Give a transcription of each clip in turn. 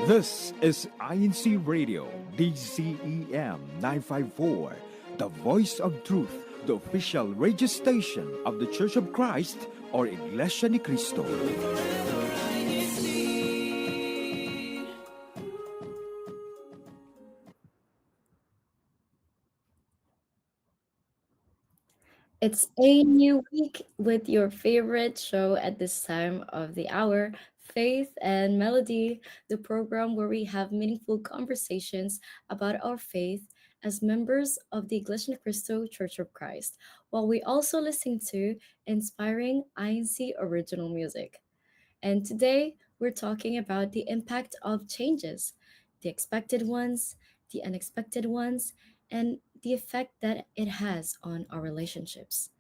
This is INCRadio, DCEM 954, the voice of truth, the official radio station of the Church of Christ or Iglesia ni Cristo. It's a new week with your favorite show at this time of the hour, Faith and Melody, the program where we have meaningful conversations about our faith as members of the Iglesia Ni Cristo Church of Christ, while we also listen to inspiring INC original music. And today we're talking about the impact of changes, the expected ones, the unexpected ones, and the effect that it has on our relationships.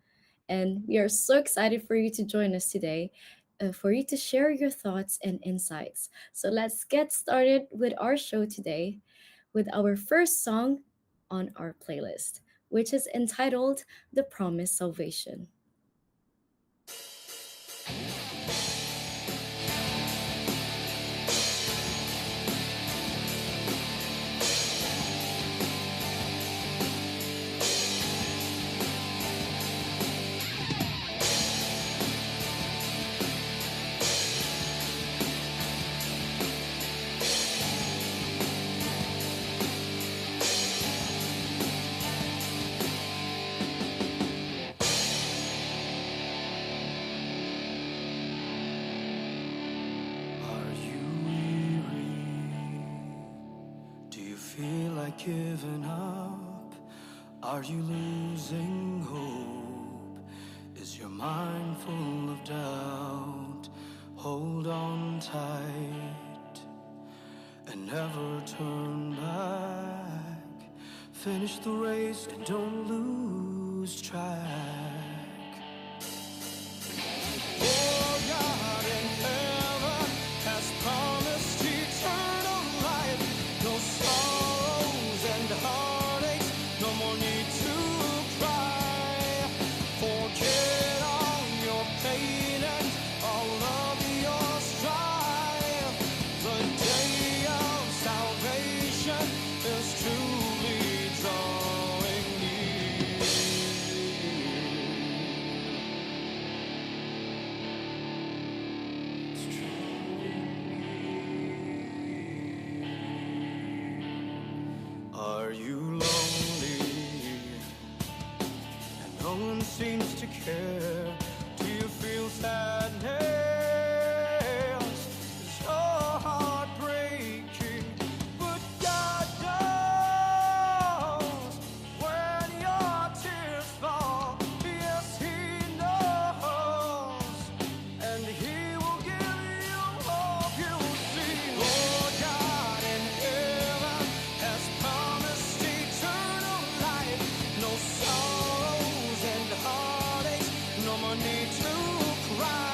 And we are so excited for you to join us today, for you to share your thoughts and insights. So let's get started with our show today with our first song on our playlist, which is entitled The Promised Salvation. Are you weary? Do you feel like giving up? Are you losing hope? Is your mind full of doubt? Hold on tight and never turn back. Finish the race and don't lose track. For God in heaven has promised eternal life. No sorrows and heartaches, no more need to cry. Forget all your pain and all of your strife. The day of salvation is truly drawing near. Are you lonely and no one seems to care? Do you feel sadness? Is your heart breaking? But God knows when your tears fall. Yes, He knows, and He will give you hope. You see, Lord God in heaven has promised eternal life. No sorrows and heartaches, no more need to cry.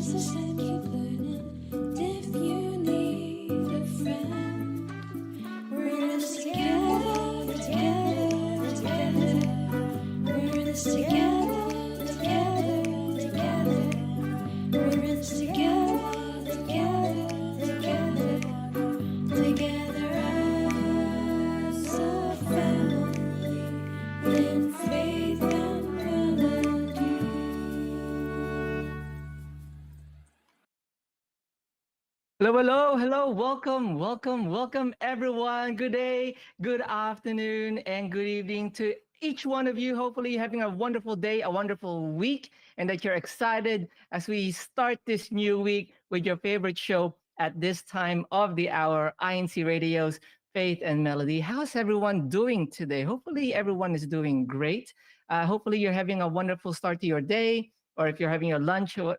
resist and keep learning. And if you need a friend, we're in this together, together, together. We're in this together, together, together. We're in this together, together, together. Together as a family in faith and melody. Hello, hello, hello. Welcome, welcome, welcome, everyone. Good day, good afternoon, and good evening to each one of you. Hopefully, you're having a wonderful day, a wonderful week, and that you're excited as we start this new week with your favorite show at this time of the hour, INC Radio's Faith and Melody. How's everyone doing today? Hopefully, everyone is doing great. Hopefully, you're having a wonderful start to your day, or if you're having your lunch or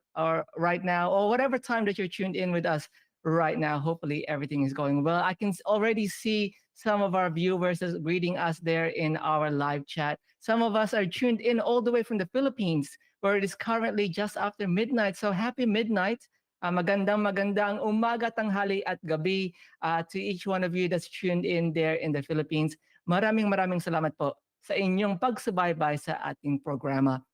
right now, or whatever time that you're tuned in with us right now. Hopefully, everything is going well. I can already see some of our viewers is greeting us there in our live chat. Some of us are tuned in all the way from the Philippines, where it is currently just after midnight. So happy midnight. Magandang umaga, tanghali at gabi to each one of you that's tuned in there in the Philippines. Maraming salamat po sa inyong pagsubaybay sa ating programa.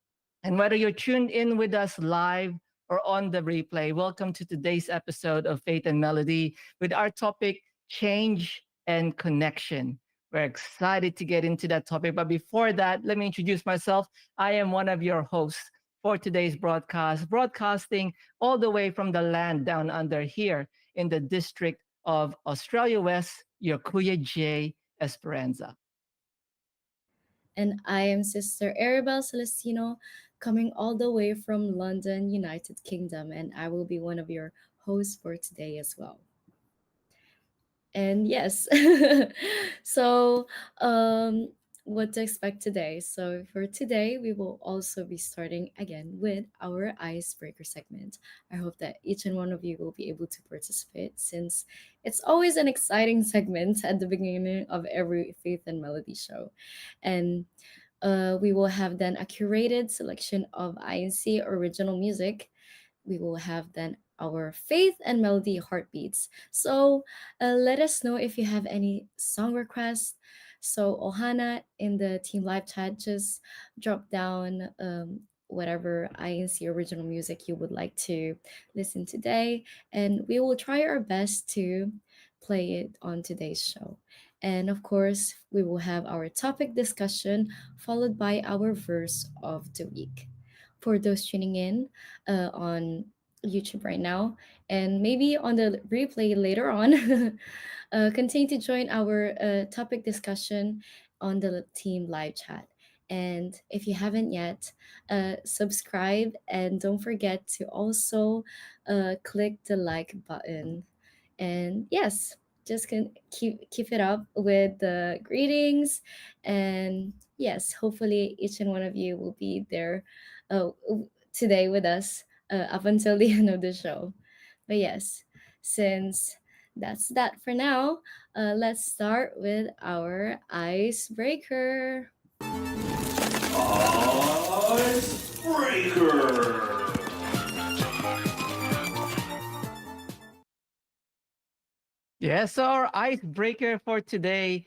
And whether you're tuned in with us live or on the replay, welcome to today's episode of Faith and Melody with our topic, change and connection. We're excited to get into that topic. But before that, let me introduce myself. I am one of your hosts for today's broadcast, broadcasting all the way from the land down under here in the district of Australia West, your Kuya J. Esperanza. And I am Sister Arabelle Celestino, coming all the way from London, United Kingdom, and I will be one of your hosts for today as well. And yes, so um, what to expect today? So for today, we will also be starting again with our icebreaker segment. I hope that each and one of you will be able to participate since it's always an exciting segment at the beginning of every Faith and Melody show. And we will have then a curated selection of INC original music. We will have then our faith and melody heartbeats. So let us know if you have any song requests. So Ohana in the team live chat, just drop down whatever INC original music you would like to listen today, and we will try our best to play it on today's show. And of course, we will have our topic discussion followed by our verse of the week. For those tuning in on YouTube right now, and maybe on the replay later on, continue to join our topic discussion on the team live chat. And if you haven't yet, subscribe and don't forget to also click the like button. And yes, just can keep it up with the greetings, and yes, hopefully each and one of you will be there today with us up until the end of the show. But yes, since that's that for now, let's start with our icebreaker. Icebreaker. Yes, so our icebreaker for today,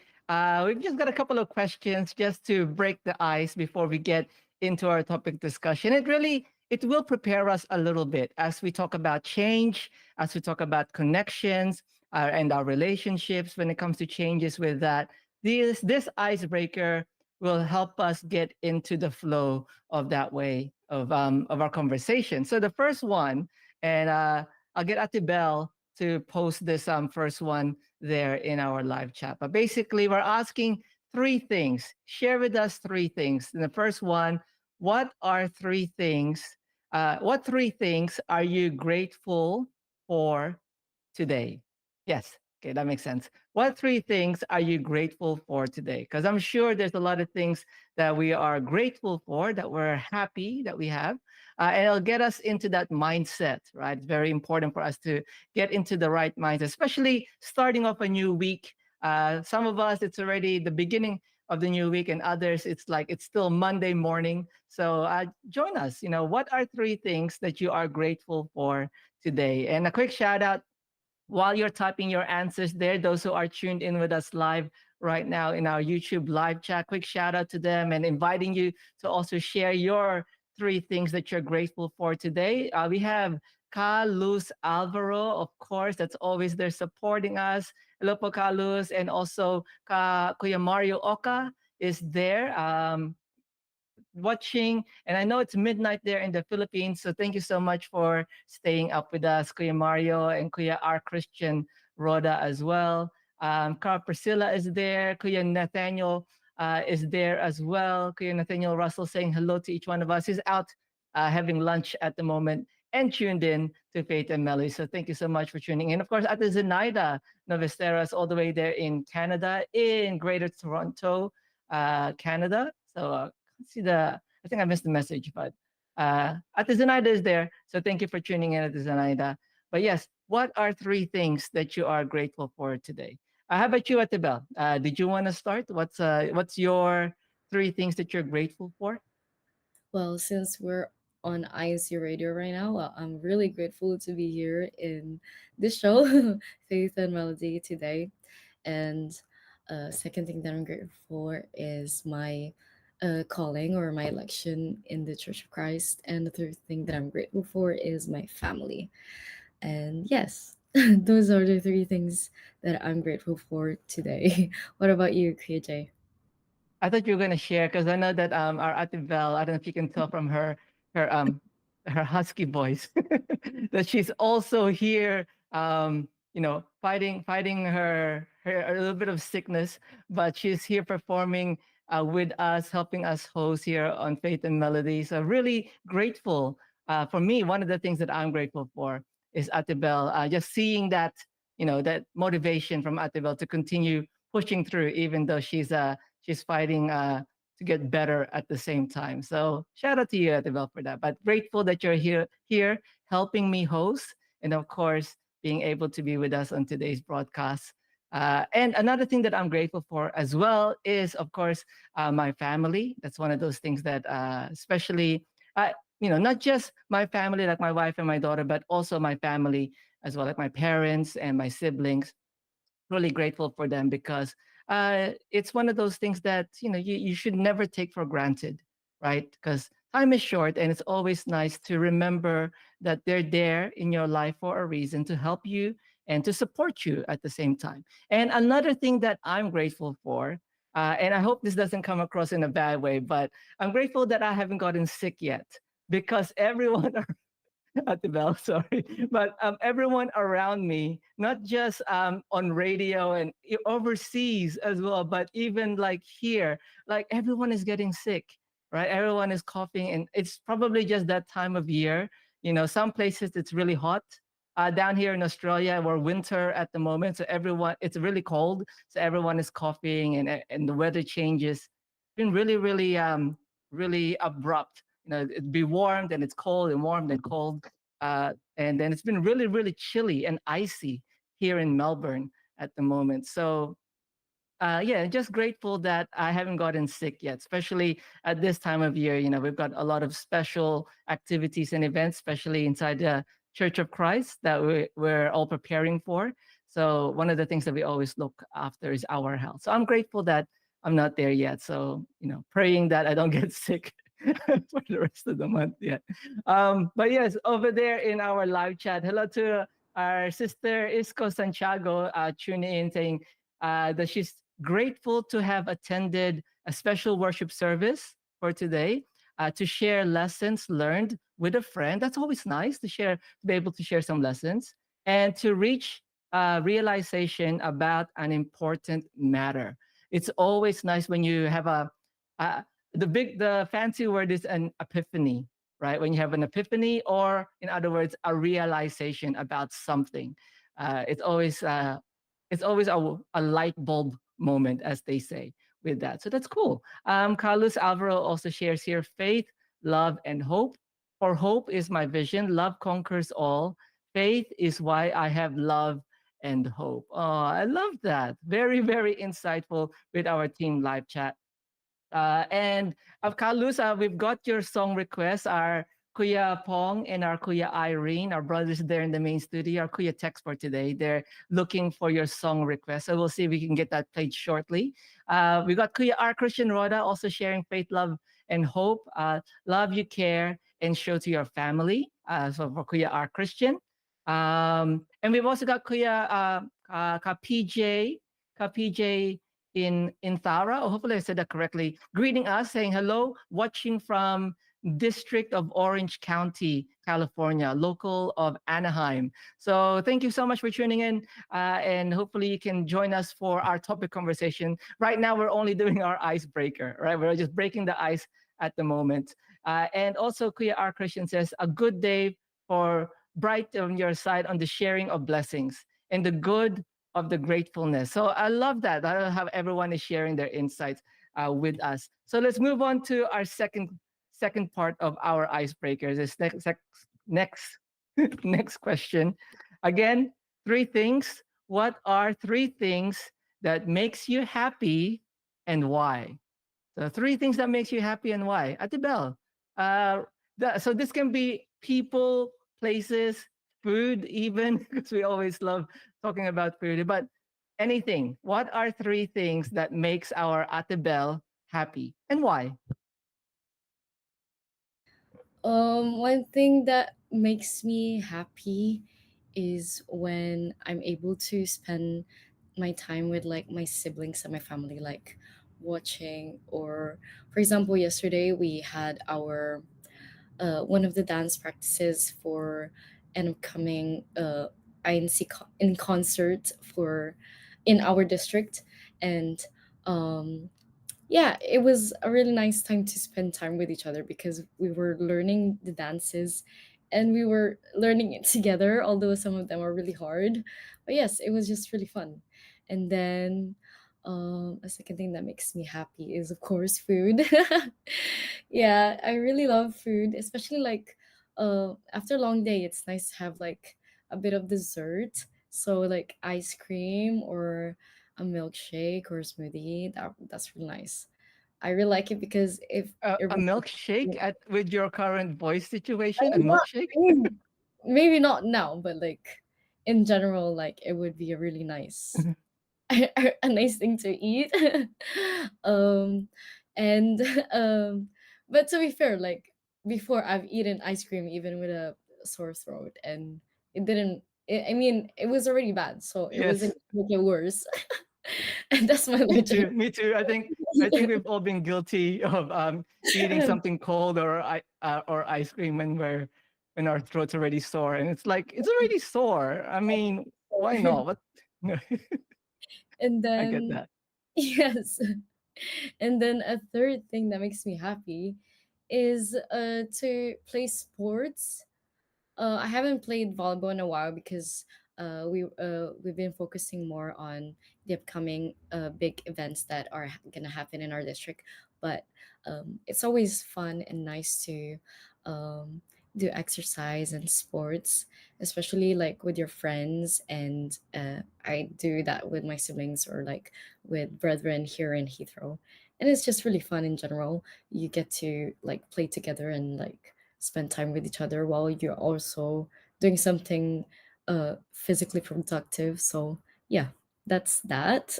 we've just got a couple of questions just to break the ice before we get into our topic discussion. It will prepare us a little bit as we talk about change, as we talk about connections and our relationships when it comes to changes with that. This icebreaker will help us get into the flow of that way of our conversation. So the first one, and I'll get Ate Bell to post this first one there in our live chat. But basically, we're asking three things. Share with us three things. And the first one, what are three things? What three things are you grateful for today? Yes. Okay, that makes sense. What three things are you grateful for today? Because I'm sure there's a lot of things that we are grateful for, that we're happy that we have. And it'll get us into that mindset, right? It's very important for us to get into the right mindset, especially starting off a new week. Some of us, it's already the beginning of the new week, and others it's like it's still Monday morning. So join us. What are three things that you are grateful for today? And a quick shout out while you're typing your answers there, those who are tuned in with us live right now in our YouTube live chat, quick shout out to them and inviting you to also share your three things that you're grateful for today. We have Ka Luz Alvaro, of course, that's always there supporting us. Hello po, Ka Luz. And also Kuya Mario Oka is there. Watching. And I know it's midnight there in the Philippines. So thank you so much for staying up with us, Kuya Mario and Kuya R. Christian Roda as well. Carl Priscilla is there. Kuya Nathaniel is there as well. Kuya Nathaniel Russell saying hello to each one of us. He's out having lunch at the moment and tuned in to Faith and Melody. So thank you so much for tuning in. Of course, Ate Zenaida Novesteras, all the way there in Canada, in Greater Toronto, Canada. So see I think I missed the message, but Ate Zenaida is there. So thank you for tuning in, Ate Zenaida. But yes, what are three things that you are grateful for today? How about you, Ate Bell? Did you want to start? What's your three things that you're grateful for? Well, since we're on INC Radio right now, well, I'm really grateful to be here in this show, Faith and Melody, today. And second thing that I'm grateful for is my calling or my election in the Church of Christ. And the third thing that I'm grateful for is my family. And yes, those are the three things that I'm grateful for today. What about you, KJ? I thought you were gonna share because I know that our Ate Bell, I don't know if you can tell from her her husky voice that she's also here fighting her a little bit of sickness, but she's here performing with us, helping us host here on Faith and Melody. So really grateful. For me, one of the things that I'm grateful for is Ate Bell. Just seeing that that motivation from Ate Bell to continue pushing through, even though she's fighting to get better at the same time. So shout out to you, Adibel, for that. But grateful that you're here helping me host, and of course being able to be with us on today's broadcast. And another thing that I'm grateful for as well is, of course, my family. That's one of those things that, especially, not just my family, like my wife and my daughter, but also my family as well, like my parents and my siblings. Really grateful for them because it's one of those things that you should never take for granted, right? Because time is short, and it's always nice to remember that they're there in your life for a reason to help you and to support you at the same time. And another thing that I'm grateful for, and I hope this doesn't come across in a bad way, but I'm grateful that I haven't gotten sick yet because everyone at the bell, sorry. But everyone around me, not just on radio and overseas as well, but even like here, like everyone is getting sick, right? Everyone is coughing, and it's probably just that time of year. Some places it's really hot. Down here in Australia, we're winter at the moment, so it's really cold, so everyone is coughing, and the weather changes. It's been really, really, really abrupt. It'd be warm, then it's cold, and warm, then cold. And then it's been really, really chilly and icy here in Melbourne at the moment. So, yeah, just grateful that I haven't gotten sick yet, especially at this time of year. We've got a lot of special activities and events, especially inside the Church of Christ that we're all preparing for. So, one of the things that we always look after is our health. So, I'm grateful that I'm not there yet. So, praying that I don't get sick for the rest of the month. Yeah. But yes, over there in our live chat, hello to our sister Isco Santiago tuning in saying that she's grateful to have attended a special worship service for today to share lessons learned with a friend. That's always nice to be able to share some lessons and to reach realization about an important matter. It's always nice when you have a the fancy word is an epiphany, right? When you have an epiphany, or in other words, a realization about something. It's always a light bulb moment, as they say, with that. So that's cool. Carlos Alvaro also shares here faith, love, and hope. For hope is my vision. Love conquers all. Faith is why I have love and hope. Oh, I love that. Very, very insightful with our team live chat. And of Kalus, we've got your song requests. Our Kuya Pong and our Kuya Irene, our brothers there in the main studio, our Kuya text for today. They're looking for your song request. So we'll see if we can get that played shortly. We got Kuya R. Christian Roda also sharing faith, love, and hope. Love you, care, and show to your family. So for Kuya R. Christian. And we've also got Kuya Ka PJ in Thara. Oh, hopefully I said that correctly. Greeting us, saying hello, watching from District of Orange County, California, local of Anaheim. So thank you so much for tuning in, and hopefully you can join us for our topic conversation. Right now, we're only doing our icebreaker, right? We're just breaking the ice at the moment. And also, Kuya R. Christian says, a good day for bright on your side on the sharing of blessings and the good of the gratefulness. So I love that. I love how everyone is sharing their insights with us. So let's move on to our second part of our icebreakers. This next next question. Again, three things. What are three things that makes you happy and why? So three things that makes you happy and why. Ate Bell, uh, so this can be people, places, food, even because we always love talking about food. But anything. What are three things that makes our Ate Bell happy and why? One thing that makes me happy is when I'm able to spend my time with like my siblings and my family, like watching, or for example, yesterday we had our one of the dance practices for an upcoming in concert for in our district, and um yeah, it was a really nice time to spend time with each other because we were learning the dances and we were learning it together, although some of them are really hard. But yes, it was just really fun. And then a second thing that makes me happy is, of course, food. Yeah, I really love food, especially like after a long day, it's nice to have like a bit of dessert. So like ice cream or a milkshake or a smoothie. That's really nice. I really like it because if it A milkshake at with your current voice I situation, a mean, not, milkshake. I mean, maybe not now, but like in general, like it would be a really nice a nice thing to eat. um and but to be fair, like before I've eaten ice cream even with a sore throat, and it didn't I mean it was already bad, so it wasn't Yes, make it worse. And that's my me logic. too. Me too. I think we've all been guilty of eating something cold or ice cream when our throats already sore, and it's like it's already sore. I mean, why not? What? And I get then that. yes. And then a third thing that makes me happy is to play sports. I haven't played volleyball in a while because we've been focusing more on the upcoming big events that are gonna happen in our district. But it's always fun and nice to um, do exercise and sports, especially like with your friends. And I do that with my siblings or like with brethren here in Heathrow, and it's just really fun in general. You get to like play together and like spend time with each other while you're also doing something physically productive. So yeah, that's that.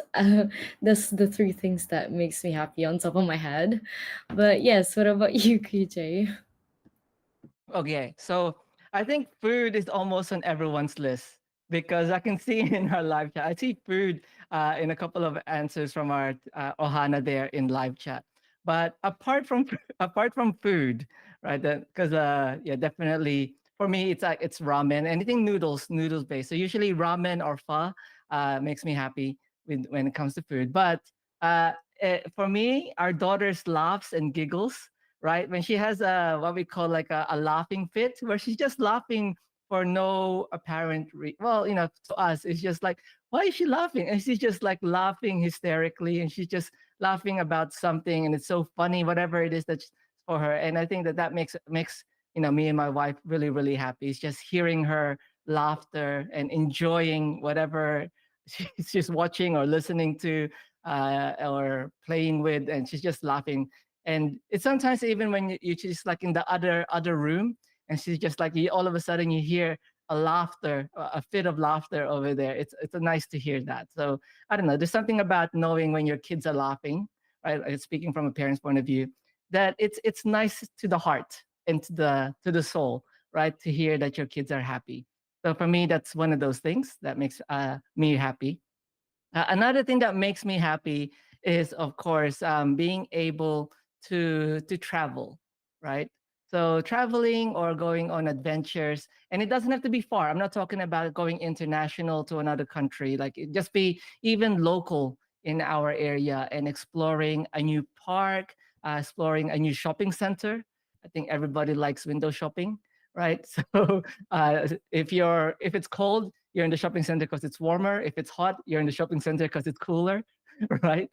That's the three things that makes me happy on top of my head. But yes, what about you, KJ? Okay, so I think food is almost on everyone's list because I can see in our live chat. I see food in a couple of answers from our Ohana there in live chat. But apart from apart from food, right? Because yeah, definitely for me it's like it's ramen. Anything noodles based. So usually ramen or pho makes me happy when it comes to food. But uh, for me, our daughter's laughs and giggles, right? When she has a what we call like a laughing fit, where she's just laughing for no apparent well, to us, it's just like, why is she laughing? And she's just like laughing hysterically, and she's just laughing about something, and it's so funny, whatever it is that's for her. And I think that makes me and my wife really really happy. It's just hearing her laughter and enjoying whatever she's watching or listening to or playing with, and she's just laughing. And it's sometimes even when you just like in the other room, and she's just like you, all of a sudden you hear a laughter, a fit of laughter over there. It's nice to hear that. So I don't know. There's something about knowing when your kids are laughing, right? Speaking from a parent's point of view, that it's nice to the heart and to the soul, right? To hear that your kids are happy. So for me, that's one of those things that makes me happy. Another thing that makes me happy is, of course, being able to travel, right? So traveling or going on adventures, and it doesn't have to be far. I'm not talking about going international to another country. Like it just be even local in our area and exploring a new park, exploring a new shopping center. I think everybody likes window shopping, right? So if it's cold, you're in the shopping center because it's warmer. If it's hot, you're in the shopping center because it's cooler, right?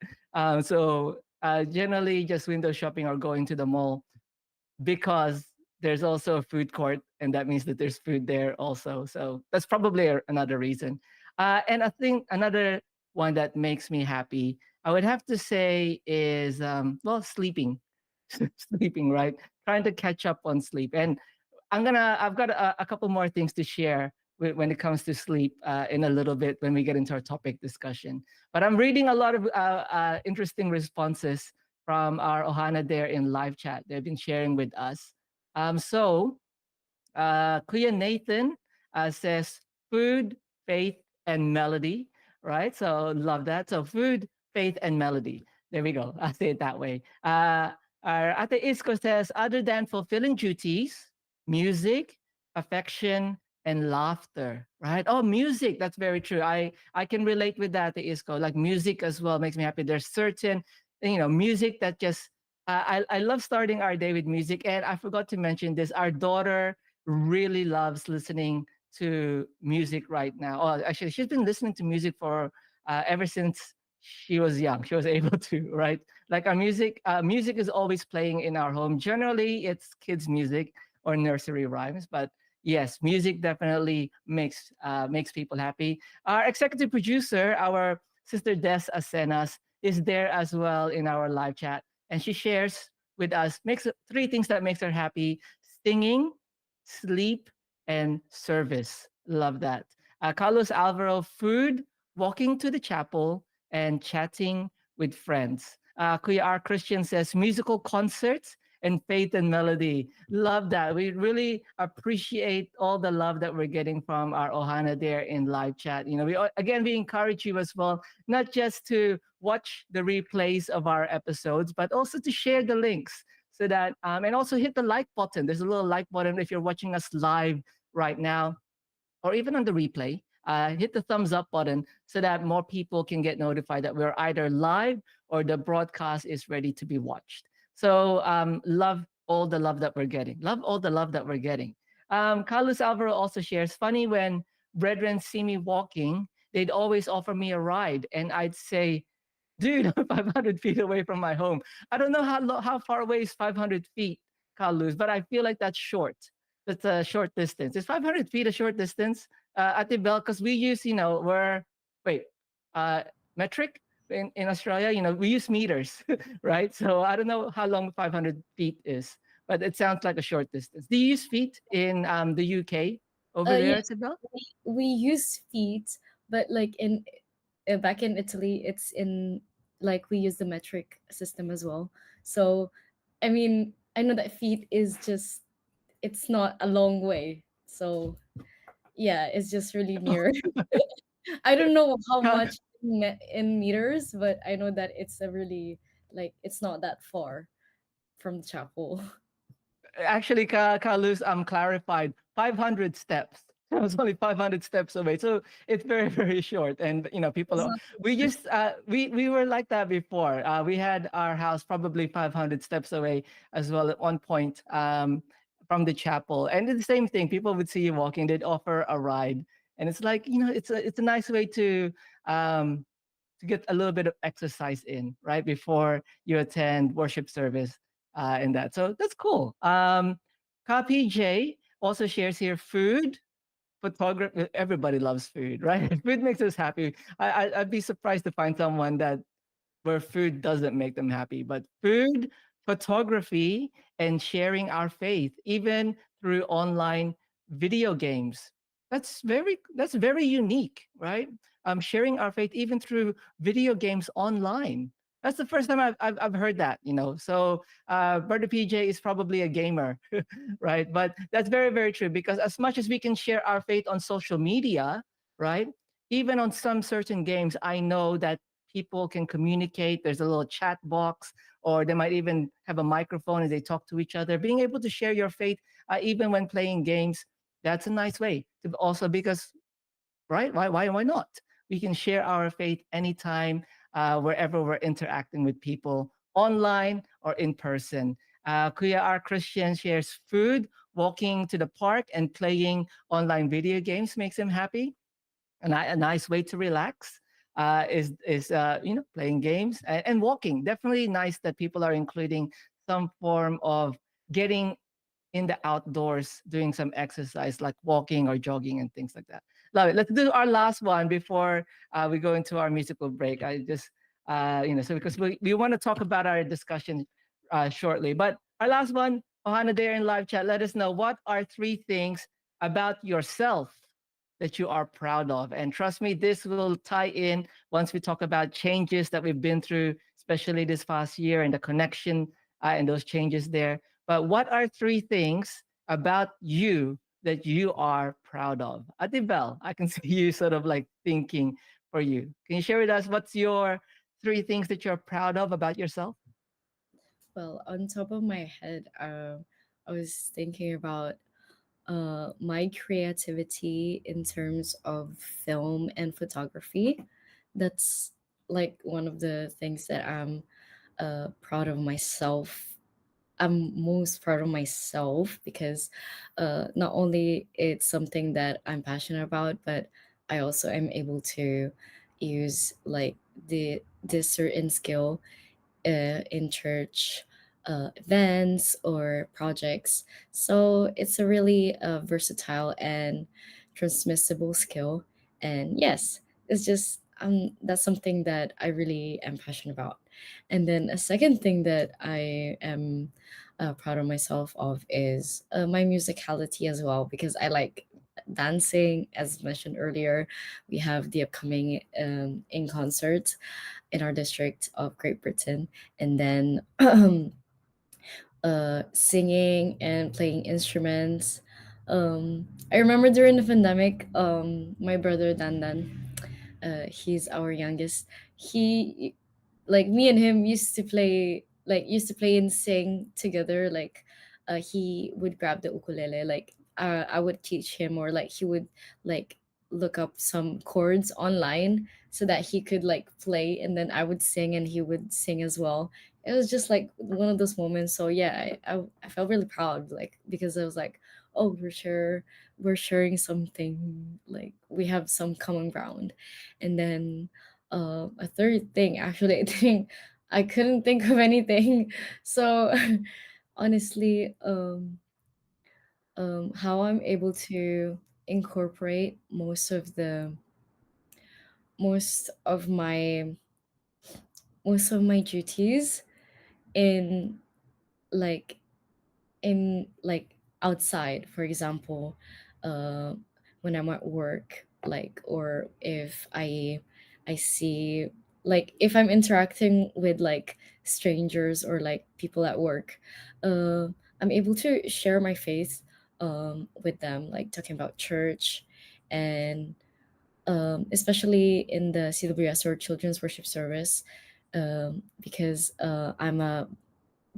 Generally, just window shopping or going to the mall because there's also a food court, and that means that there's food there also. So that's probably another reason. And I think another one that makes me happy, I would have to say, is well, sleeping, sleeping, right? Trying to catch up on sleep. And I've got a couple more things to share when it comes to sleep in a little bit when we get into our topic discussion. But I'm reading a lot of interesting responses from our Ohana there in live chat. They've been sharing with us. Kuya Nathan says food, faith, and melody, right? So love that. So food, faith, and melody. There we go. I say it that way. Our Ate Isco says, other than fulfilling duties, music, affection, and laughter, right? Oh, music. That's very true. I can relate with that, Ate Isco. Like music as well makes me happy. There's certain, music that just, I love starting our day with music. And I forgot to mention this. Our daughter really loves listening to music right now. Oh, actually, she's been listening to music for ever since she was young. She was able to, right? Like our music is always playing in our home. Generally, it's kids' music or nursery rhymes, but yes, music definitely makes people happy. Our executive producer, our sister Des Asenas, is there as well in our live chat, and she shares with us makes three things that makes her happy: singing, sleep, and service. Love that. Carlos Alvaro, food, walking to the chapel, and chatting with friends. Kuya R. Christian says musical concerts and faith and melody. Love that. We really appreciate all the love that we're getting from our Ohana there in live chat. We encourage you as well, not just to watch the replays of our episodes, but also to share the links so that and also hit the like button. There's a little like button if you're watching us live right now or even on the replay. Hit the thumbs up button so that more people can get notified that we're either live or the broadcast is ready to be watched. So love all the love that we're getting. Love all the love that we're getting. Carlos Alvaro also shares, funny when brethren see me walking, they'd always offer me a ride. And I'd say, dude, I'm 500 feet away from my home. I don't know how far away is 500 feet, Carlos, but I feel like that's short. That's a short distance. Is 500 feet a short distance? Ate Bell, because we use, wait, uh, metric in Australia, we use meters, right? So I don't know how long 500 feet is, but it sounds like a short distance. Do you use feet in the UK over there, Yes, Ate Bell? we use feet, but like in back in Italy, it's in like we use the metric system as well. So, I mean, I know that feet is just it's not a long way. So yeah, it's just really near. I don't know how much in meters, but I know that it's a really like it's not that far from the chapel. Actually, Carlos, I'm clarified. 500 steps. I was only 500 steps away, so it's very very short. And It's people not we just we were like that before. We had our house probably 500 steps away as well at one point from the chapel, and it's the same thing. People would see you walking, they'd offer a ride, and it's like it's a nice way um, to get a little bit of exercise in right before you attend worship service and that. So that's cool. Copy J also shares here food, photography. Everybody loves food, right? Food makes us happy. I'd be surprised to find someone that where food doesn't make them happy. But food, photography, and sharing our faith, even through online video games. That's very unique, right? Sharing our faith even through video games online. That's the first time I've heard that, you know. So Brother PJ is probably a gamer, right? But that's very, very true because as much as we can share our faith on social media, right? Even on some certain games, I know that people can communicate. There's a little chat box, or they might even have a microphone and they talk to each other. Being able to share your faith, even when playing games, that's a nice way to also because right? Why not? We can share our faith anytime, wherever we're interacting with people, online or in person. Kuya our Christian shares food, walking to the park, and playing online video games makes him happy. A nice way to relax is playing games and walking. Definitely nice that people are including some form of getting in the outdoors doing some exercise like walking or jogging and things like that. Love it. Let's do our last one before we go into our musical break. I just, so because we want to talk about our discussion shortly. But our last one, Ohana there in live chat, let us know what are three things about yourself that you are proud of. And trust me, this will tie in once we talk about changes that we've been through, especially this past year and the connection and those changes there. But what are three things about you that you are proud of? Adibel, I can see you sort of like thinking for you. Can you share with us what's your three things that you're proud of about yourself? Well, on top of my head, I was thinking about my creativity in terms of film and photography. That's like one of the things that I'm proud of myself. I'm most proud of myself because not only it's something that I'm passionate about, but I also am able to use like this certain skill in church events or projects. So it's a really versatile and transmissible skill. And yes, it's just that's something that I really am passionate about. And then a second thing that I am proud of myself of is my musicality as well, because I like dancing. As mentioned earlier, we have the upcoming in concert in our district of Great Britain, and then singing and playing instruments. I remember during the pandemic, my brother Dandan, he's our youngest. He like me and him used to play and sing together. Like he would grab the ukulele, like I would teach him, or like he would like look up some chords online so that he could like play, and then I would sing and he would sing as well. It was just like one of those moments. So yeah, I felt really proud, like because I was like, oh, we're sharing something, like we have some common ground. And then a third thing, actually, I think I couldn't think of anything. So honestly, how I'm able to incorporate most of my most of my duties in like like outside, for example, uh when I'm at work, like, or if I see, like if I'm interacting with like strangers or like people at work, uh I'm able to share my faith with them, like talking about church, and especially in the CWS or Children's Worship Service, because I'm a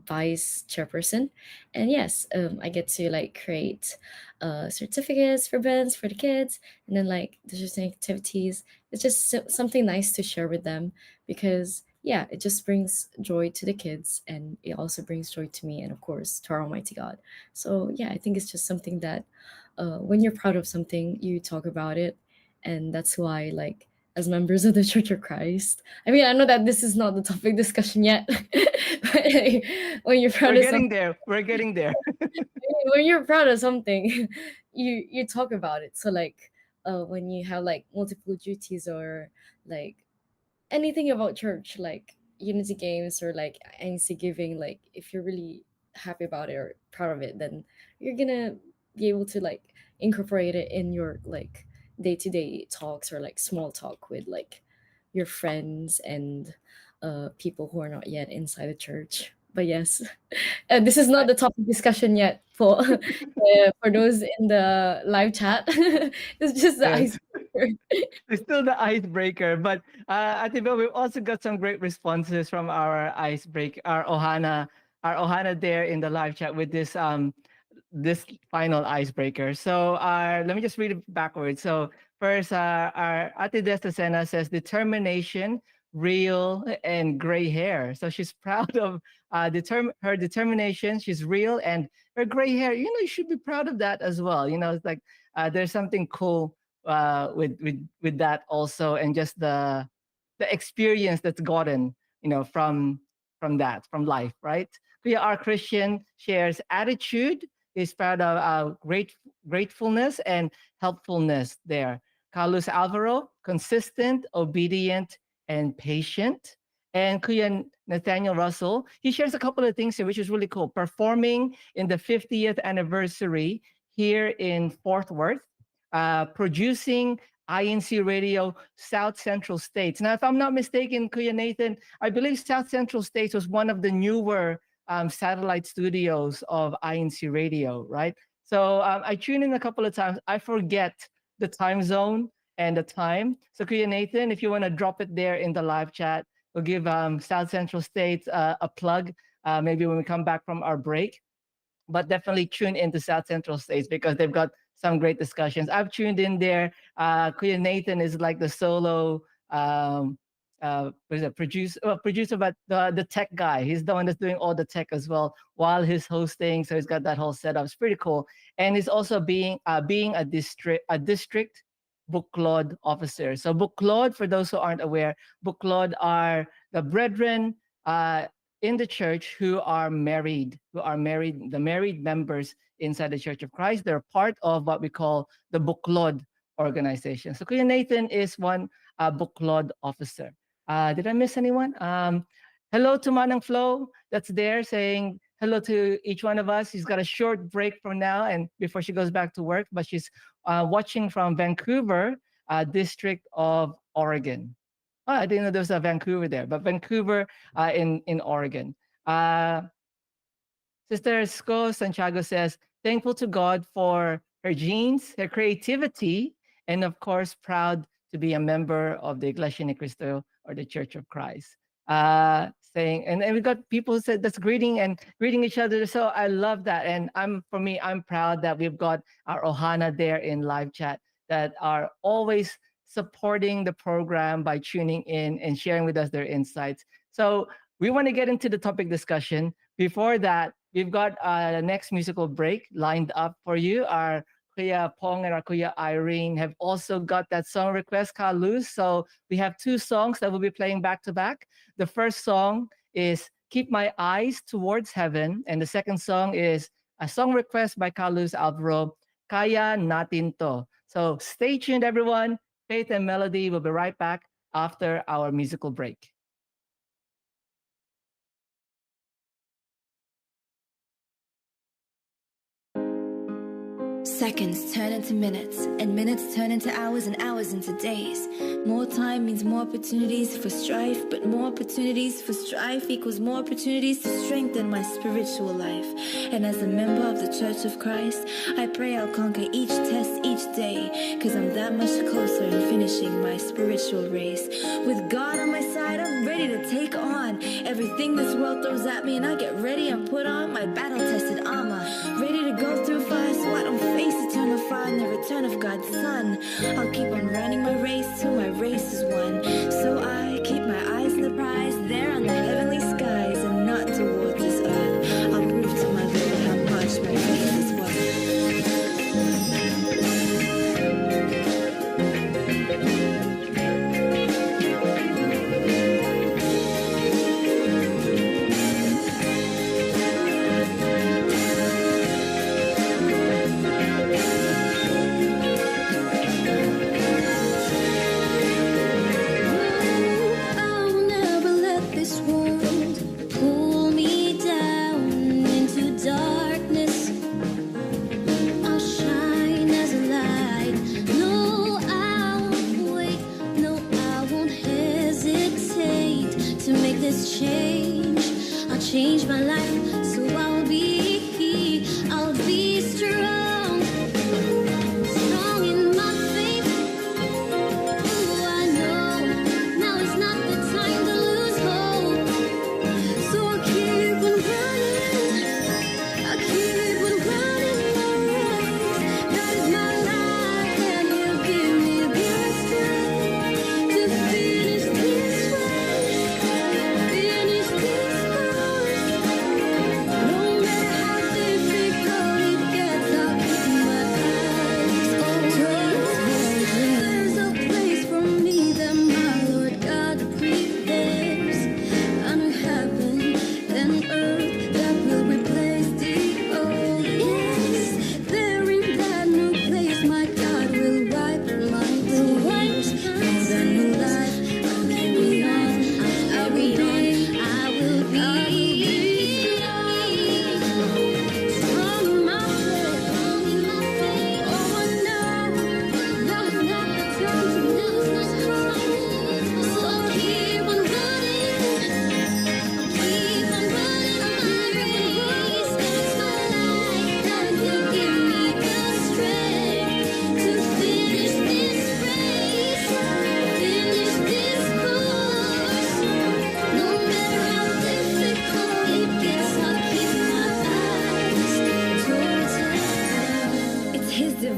vice chairperson. And yes, I get to like create certificates for events for the kids, and then like the certain activities. It's just something nice to share with them, because yeah, it just brings joy to the kids, and it also brings joy to me, and of course to our Almighty God. So yeah, I think it's just something that when you're proud of something, you talk about it, and that's why like as members of the Church of Christ? I mean, I know that this is not the topic discussion yet, but like, when you're proud We're of something, getting there. We're getting there. when you're proud of something, you talk about it. So like, when you have like multiple duties or like anything about church, like unity games or like NC giving, like if you're really happy about it or proud of it, then you're gonna be able to like incorporate it in your like day-to-day talks or like small talk with like your friends and people who are not yet inside the church. But yes, this is not I, the topic discussion yet for those in the live chat. It's just the yes. icebreaker. It's still the icebreaker, but Atiba, we've also got some great responses from our icebreaker, our Ohana there in the live chat with this final icebreaker. So let me just read it backwards. So first, our Ate Destasena says determination, real, and gray hair. So she's proud of her determination. She's real, and her gray hair. You know, you should be proud of that as well. You know, it's like there's something cool with that also, and just the experience that's gotten, you know, from that, from life, right? We are Christian shares attitude, is proud of gratefulness and helpfulness there. Carlos Alvaro, consistent, obedient, and patient. And Kuya Nathaniel Russell, he shares a couple of things here, which is really cool. Performing in the 50th anniversary here in Fort Worth, producing INC Radio South Central States. Now, if I'm not mistaken, Kuya Nathan, I believe South Central States was one of the newer satellite studios of INC Radio, right? So I tuned in a couple of times. I forget the time zone and the time. So Kuya Nathan, if you want to drop it there in the live chat, we'll give South Central States a plug maybe when we come back from our break. But definitely tune into South Central States because they've got some great discussions. I've tuned in there. Kuya Nathan is like the solo what is it, producer, but the tech guy. He's the one that's doing all the tech as well while he's hosting. So he's got that whole setup. It's pretty cool. And he's also being a district book club officer. So book club, for those who aren't aware, book club are the brethren in the church who are married, the married members inside the Church of Christ. They're part of what we call the Buklod organization. So Kuya Nathan is one Buklod officer. Did I miss anyone? Hello to Manang Flo that's there saying hello to each one of us. She's got a short break from now and before she goes back to work, but she's watching from Vancouver, District of Oregon. Oh, I didn't know there was a Vancouver there, but Vancouver in Oregon. Sister Sco Santiago says, thankful to God for her genes, her creativity, and of course, proud to be a member of the Iglesia Ni Cristo or the Church of Christ. Saying, and we got people who said that's greeting each other. So I love that. And I'm proud that we've got our Ohana there in live chat that are always supporting the program by tuning in and sharing with us their insights. So we want to get into the topic discussion. Before that, we've got the next musical break lined up for you. Our Kuya Pong and our Kuya Irene have also got that song request, Carlos. So we have two songs that we'll be playing back to back. The first song is Keep My Eyes Towards Heaven. And the second song is a song request by Carlos Alvaro, Kaya Natin To. So stay tuned, everyone. Faith and Melody will be right back after our musical break. Seconds turn into minutes, and minutes turn into hours, and hours into days. More time means more opportunities for strife, but more opportunities for strife equals more opportunities to strengthen my spiritual life. And as a member of the Church of Christ, I pray I'll conquer each test each day, cause I'm that much closer in finishing my spiritual race. With God on my side, I'm ready to take on everything this world throws at me, and I get ready and put on my battle-tested armor, ready to go through fire so I don't face eternal fire in the return of God's Son. I'll keep on running my race till my race is won. So I keep my eyes on the prize, there on the heavenly skies, and not towards this earth. I'll prove to my Lord how much my faith is worth.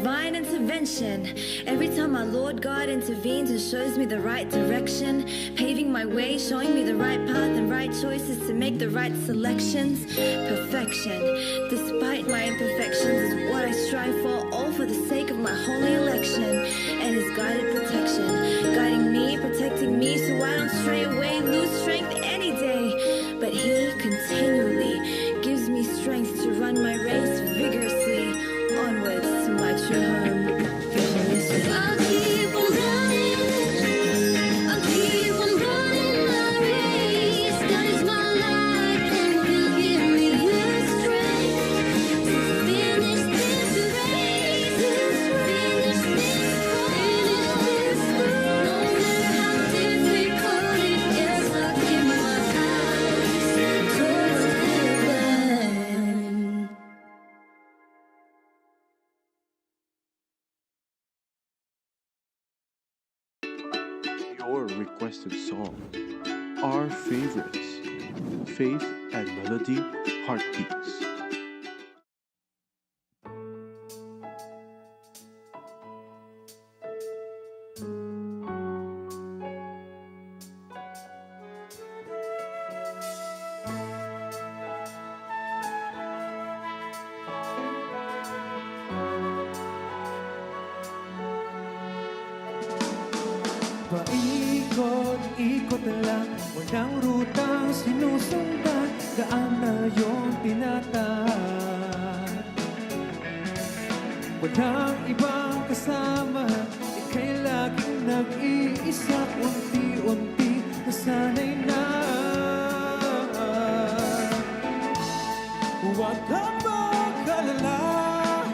divine intervention. Every time my Lord God intervenes and shows me the right direction, paving my way, showing me the right path and right choices to make the right selections. Perfection, despite my imperfections, is what I strive for, all for the sake of my holy election and His guided protection, guiding me, protecting me, so I don't stray away, lose strength any day. But He continually gives me strength to run my race vigorously onwards to my true home. Victoriously. I'll keep on running. I'll keep on running my race. God is my life and He'll give me the strength to finish this race. Finish this race. No matter how difficult it gets, I'll keep my eyes towards heaven. Your requested song, our favorites, Faith and Melody Heartbeats. Paikot-ikot lang, walang rutang sinusundan, daan na iyong tinatahak. Walang ibang kasama, ika'y laging nag-iisa, unti-unti nasanay na. Huwag kang mag-alala,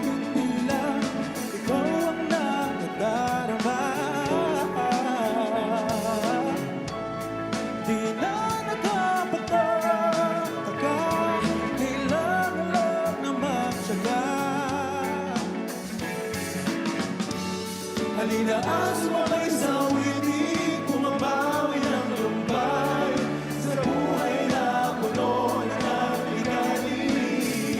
hindi lang ikaw ang nakadarama. Di na nakapagtataka, kailangan lang na magtyaga. Halina ang sumabay sa winig, bumabawi ng lumbay sa buhay na puno ng aligalig.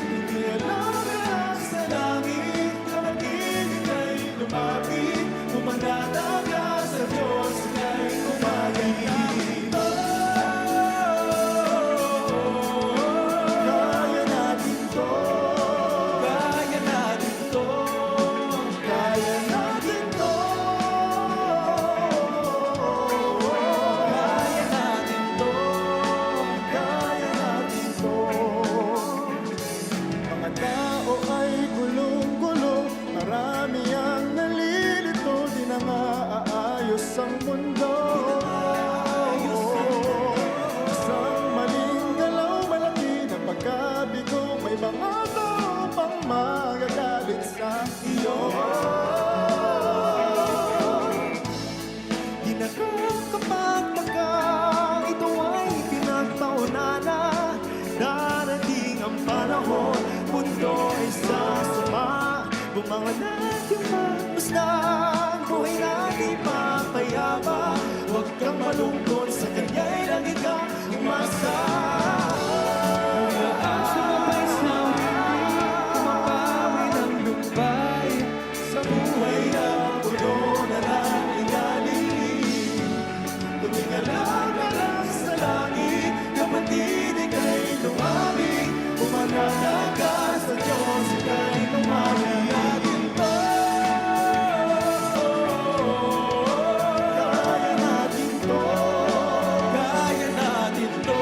Hindi alam na sa langit, kapatid ika'y lumapit, pumanataga sa Diyos ika'y kumagay. Kaya natin to, kaya natin to, kaya natin to, kaya natin to, kaya natin to. Mga tao ay gulong-gulong, marami ang nalilito, di na maaayos ang mundo. Isang maling galaw, malaki na pagkabigo, may mga tao pang magagalit sa iyo. Di nakakapagtaka, ito ay pinagtaonan na. Darating ang panahon, mundo ay sasama, bumangonat yung magmasdan, buhay natin mapayapa. Huwag kang malungkot, sa Kanya'y lagi kang umasa. Ang sumabay sa winig, kumapawi ng lumbay sa buhay na puno na ng ligalig. Tumingala sa langit, kapatid ika'y lumamig, umanataga sa Diyos ika'y lumamig. Kaya natin to, kaya natin to,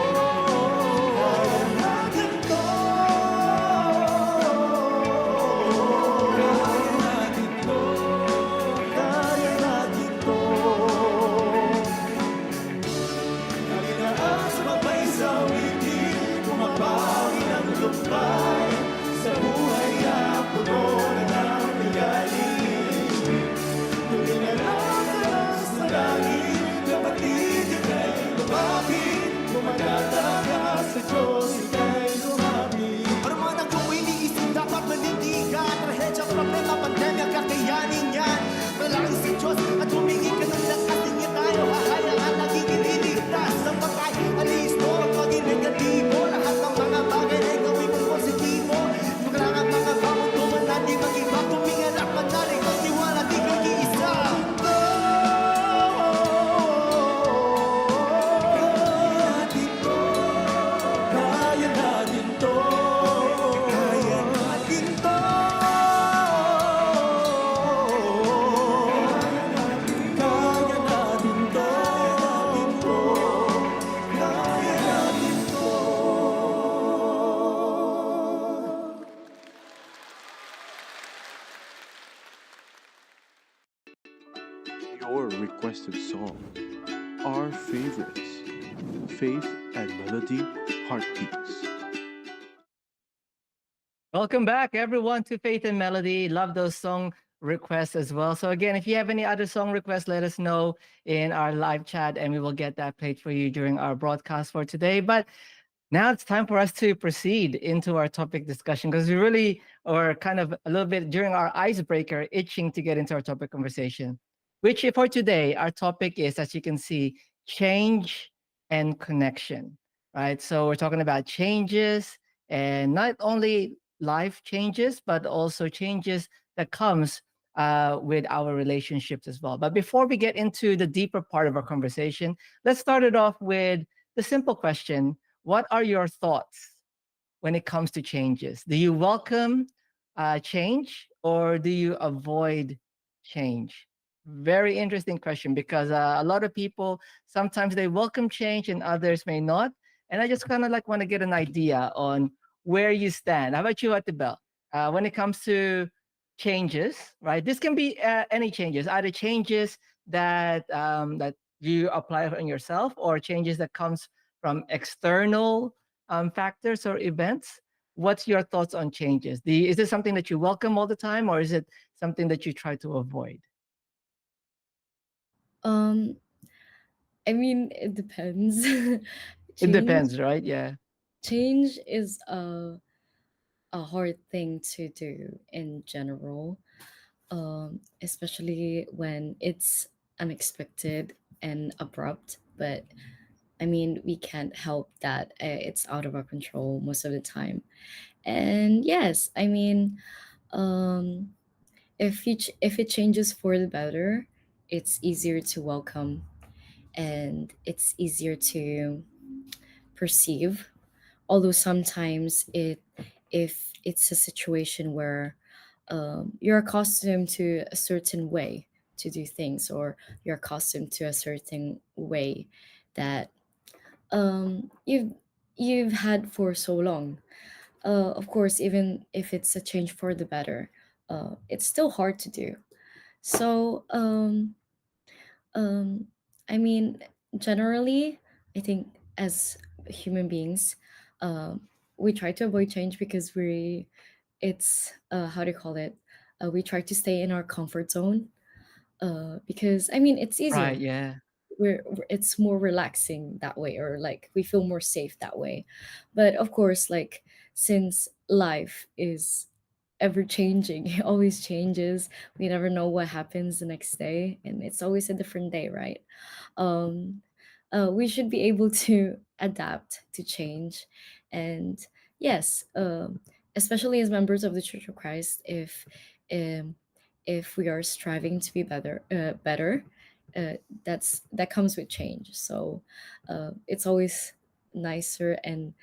your requested song, our favorites, Faith and Melody Heartbeats. Welcome back, everyone, to Faith and Melody. Love those song requests as well. So, again, if you have any other song requests, let us know in our live chat and we will get that played for you during our broadcast for today. But now it's time for us to proceed into our topic discussion because we really are kind of a little bit during our icebreaker itching to get into our topic conversation. Which for today, our topic is, as you can see, change and connection, right? So we're talking about changes and not only life changes, but also changes that comes with our relationships as well. But before we get into the deeper part of our conversation, let's start it off with the simple question: what are your thoughts when it comes to changes? Do you welcome change or do you avoid change? Very interesting question because a lot of people sometimes they welcome change and others may not. And I just kind of like want to get an idea on where you stand. How about you, Atibel? When it comes to changes, right? This can be any changes, either changes that you apply on yourself or changes that comes from external factors or events. What's your thoughts on changes? Is this something that you welcome all the time, or is it something that you try to avoid? Um, I mean, it depends. It change depends, right? Yeah. change is a hard thing to do in general, especially when it's unexpected and abrupt. But I mean, we can't help that it's out of our control most of the time. And yes, I mean, um, if it changes for the better, it's easier to welcome and it's easier to perceive. Although sometimes if it's a situation where you're accustomed to a certain way to do things, or you're accustomed to a certain way that you've had for so long. Of course, even if it's a change for the better, it's still hard to do. So um, I mean, generally, I think as human beings, um, we try to avoid change because it's how do you call it? We try to stay in our comfort zone because I mean it's Right. easier. Yeah. It's more relaxing that way, or like we feel more safe that way. But of course, like since life is ever changing, it always changes. We never know what happens the next day, and it's always a different day, right? um, we should be able to adapt to change. And yes, especially as members of the Church of Christ, um, if we are striving to be better, uh, that comes with change. So it's always nicer, and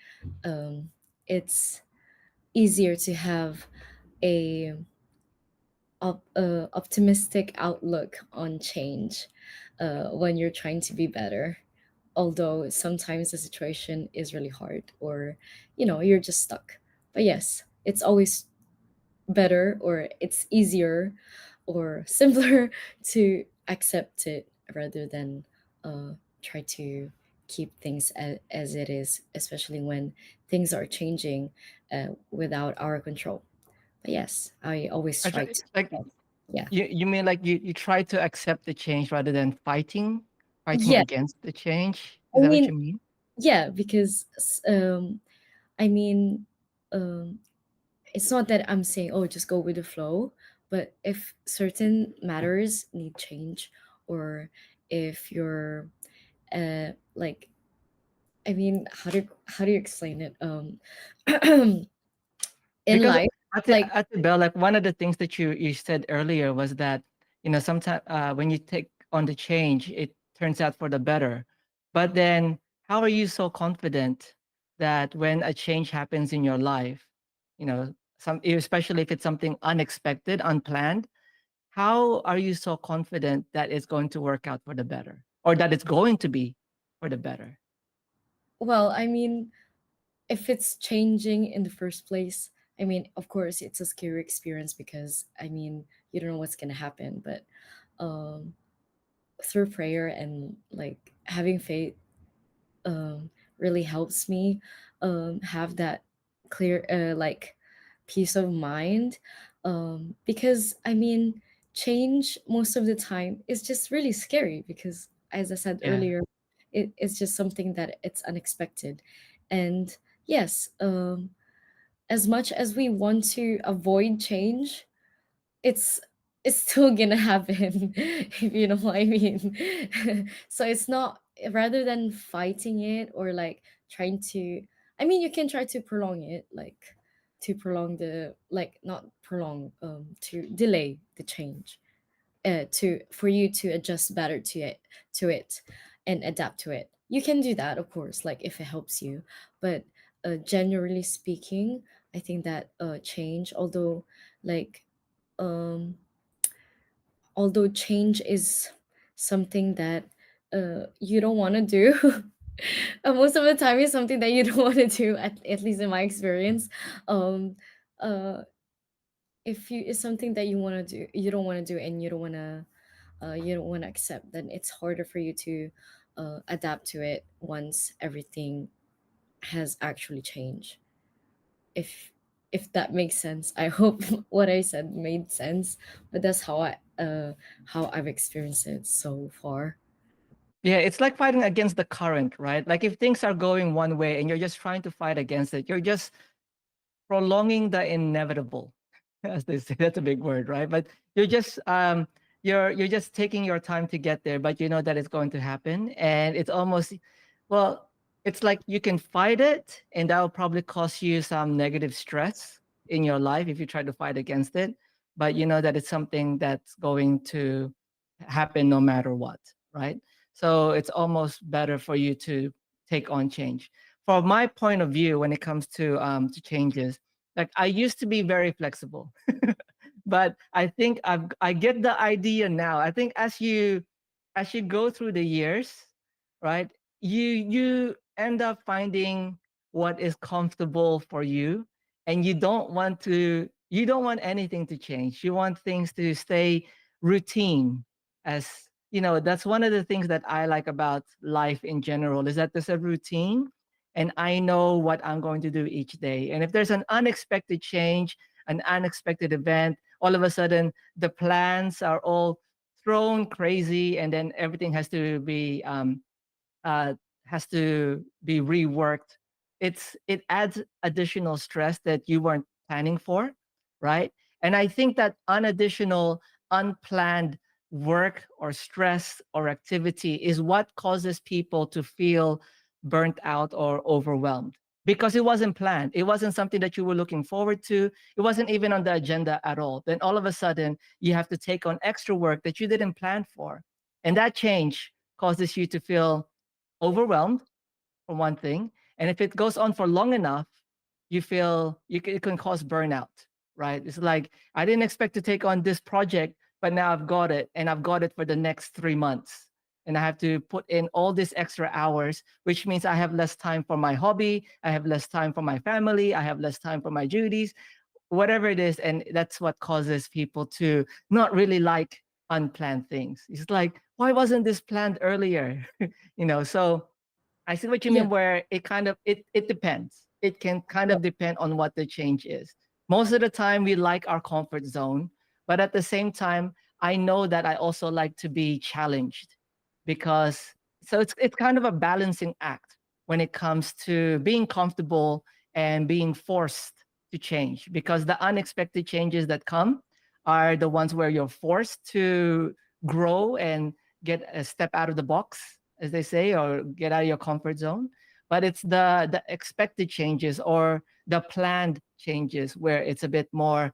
um, it's easier to have a optimistic outlook on change when you're trying to be better, although sometimes the situation is really hard, or you're just stuck. But yes, it's always better, or it's easier or simpler to accept it rather than uh, try to keep things as it is, especially when things are changing without our control. But yes, I always try to. Like Yeah. you mean like you try to accept the change rather than fighting Yeah. against the change? I Is that what mean, you mean? yeah, because I mean, um, it's not that I'm saying, oh, just go with the flow, but if certain matters need change, or if you're like, I mean, how do you explain it? In Because life, like, at the bell, like one of the things that you said earlier was that sometimes when you take on the change, it turns out for the better. But then, how are you so confident that when a change happens in your life, especially if it's something unexpected, unplanned, how are you so confident that it's going to work out for the better, or that it's going to be for the better? well, I mean, if it's changing in the first place, I mean, of course, it's a scary experience because I mean, you don't know what's gonna happen, but um through prayer and like having faith um really helps me have that clear like peace of mind, because I mean change most of the time is just really scary because as I said Yeah. earlier, it's just something that it's unexpected. And yes, as much as we want to avoid change, it's it's still gonna happen if you know what I mean. So it's not, rather than fighting it or like trying to, I mean you can try to prolong it, like to prolong the, like not prolong, to delay the change, to for you to adjust better to it and adapt to it. You can do that, of course, like if it helps you. But generally speaking, I think that change, like um although change is something that you don't want to do, most of the time it's something that you don't want to do, at least in my experience. um uh if you, it's something that you want to do, you don't want to do, and you don't want to accept, then it's harder for you to adapt to it once everything has actually changed. if if that makes sense, I hope what I said made sense. But that's how I've experienced it so far. Yeah, it's like fighting against the current, right? Like if things are going one way and you're just trying to fight against it, you're just prolonging the inevitable, as they say. That's a big word, right? But you're just you're just taking your time to get there, but you know that it's going to happen, and it's almost, well, it's like you can fight it, and that will probably cause you some negative stress in your life if you try to fight against it. But you know that it's something that's going to happen no matter what, right? So it's almost better for you to take on change. From my point of view, when it comes to changes, like I used to be very flexible, but I think I get the idea now. I think as you go through the years, right, you end up finding what is comfortable for you, and you don't want anything to change. You want things to stay routine. As you know, that's one of the things that I like about life in general, is that there's a routine, and I know what I'm going to do each day. And if there's an unexpected change, an unexpected event, all of a sudden the plans are all thrown crazy, and then everything uh, has to be reworked. It adds additional stress that you weren't planning for, right? And I think that unplanned work or stress or activity is what causes people to feel burnt out or overwhelmed, because it wasn't planned. It wasn't something that you were looking forward to. It wasn't even on the agenda at all. Then all of a sudden, you have to take on extra work that you didn't plan for. And that change causes you to feel overwhelmed, for one thing. And if it goes on for long enough, it can cause burnout, right? It's like, I didn't expect to take on this project, but now I've got it, and I've got it for the next 3 months. And I have to put in all these extra hours, which means I have less time for my hobby. I have less time for my family. I have less time for my duties, whatever it is. And that's what causes people to not really like unplanned things. It's like, why wasn't this planned earlier? So I see what you Yeah, mean, where it depends. It can kind yeah, of depend on what the change is. Most of the time we like our comfort zone, but at the same time, I know that I also like to be challenged, because it's kind of a balancing act when it comes to being comfortable and being forced to change, because the unexpected changes that come are the ones where you're forced to grow and get a step out of the box, as they say, or get out of your comfort zone. But it's the expected changes or the planned changes where it's a bit more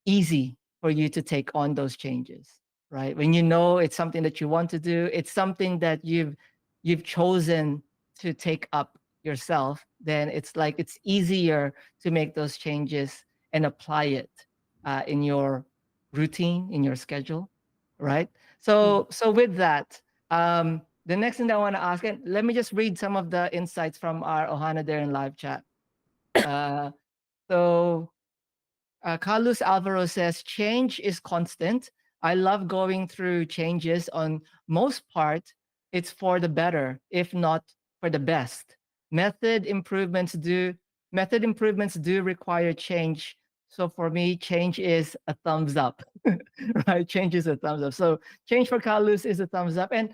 easy for you to take on those changes, right? When you know it's something that you want to do, it's something that you've chosen to take up yourself, then it's like it's easier to make those changes and apply it in your routine, in your schedule, right? mm, So with that, the next thing that I want to ask, and let me just read some of the insights from our Ohana there in live chat. Uh, so Carlos Alvaro says change is constant. I love going through changes. On most part, it's for the better, if not for the best. Method improvements do method improvements do require change. So for me, change is a thumbs up. Right? Change is a thumbs up. So change for Carlos is a thumbs up. And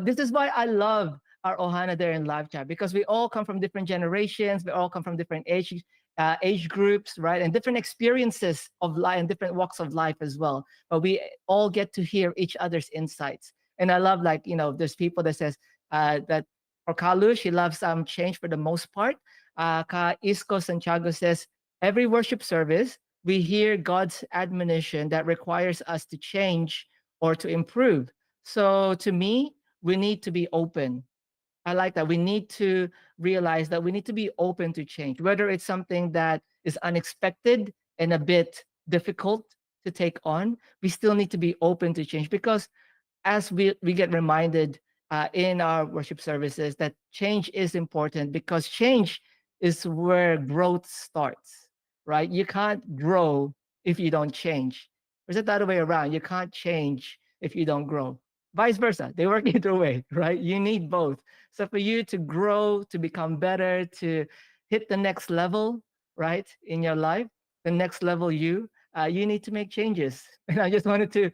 this is why I love our Ohana there in live chat, because we all come from different generations, we all come from different age groups, right? And different experiences of life and different walks of life as well. But we all get to hear each other's insights. And I love, like, there's people that says that for Kalu, she loves change for the most part. Ka Isco Santiago says, every worship service, we hear God's admonition that requires us to change or to improve. So to me, we need to be open. I like that. We need to realize that we need to be open to change, whether it's something that is unexpected and a bit difficult to take on. We still need to be open to change, because as we get reminded in our worship services that change is important, because change is where growth starts, right? You can't grow if you don't change. Or is it the other way around? You can't change if you don't grow. Vice versa. They work either way, right? You need both. So for you to grow, to become better, to hit the next level, right, in your life, the next level you need to make changes. And I just wanted to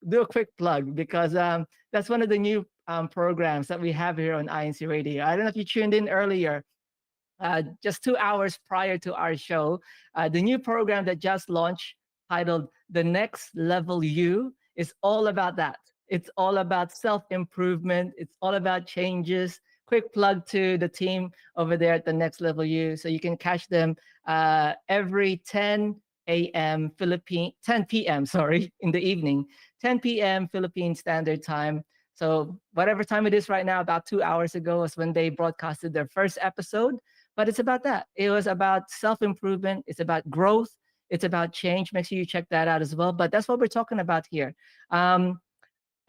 do a quick plug, because that's one of the new programs that we have here on INC Radio. I don't know if you tuned in earlier, just 2 hours prior to our show. The new program that just launched, titled The Next Level You, is all about that. It's all about self improvement, it's all about changes. Quick plug to the team over there at The Next Level You. So you can catch them every 10 a.m. Philippine 10 p.m. sorry, in the evening, 10 p.m. Philippine Standard Time. So whatever time it is right now, about 2 hours ago is when they broadcasted their first episode. But it's about that. It was about self improvement. It's about growth. It's about change. Make sure you check that out as well. But that's what we're talking about here. Um,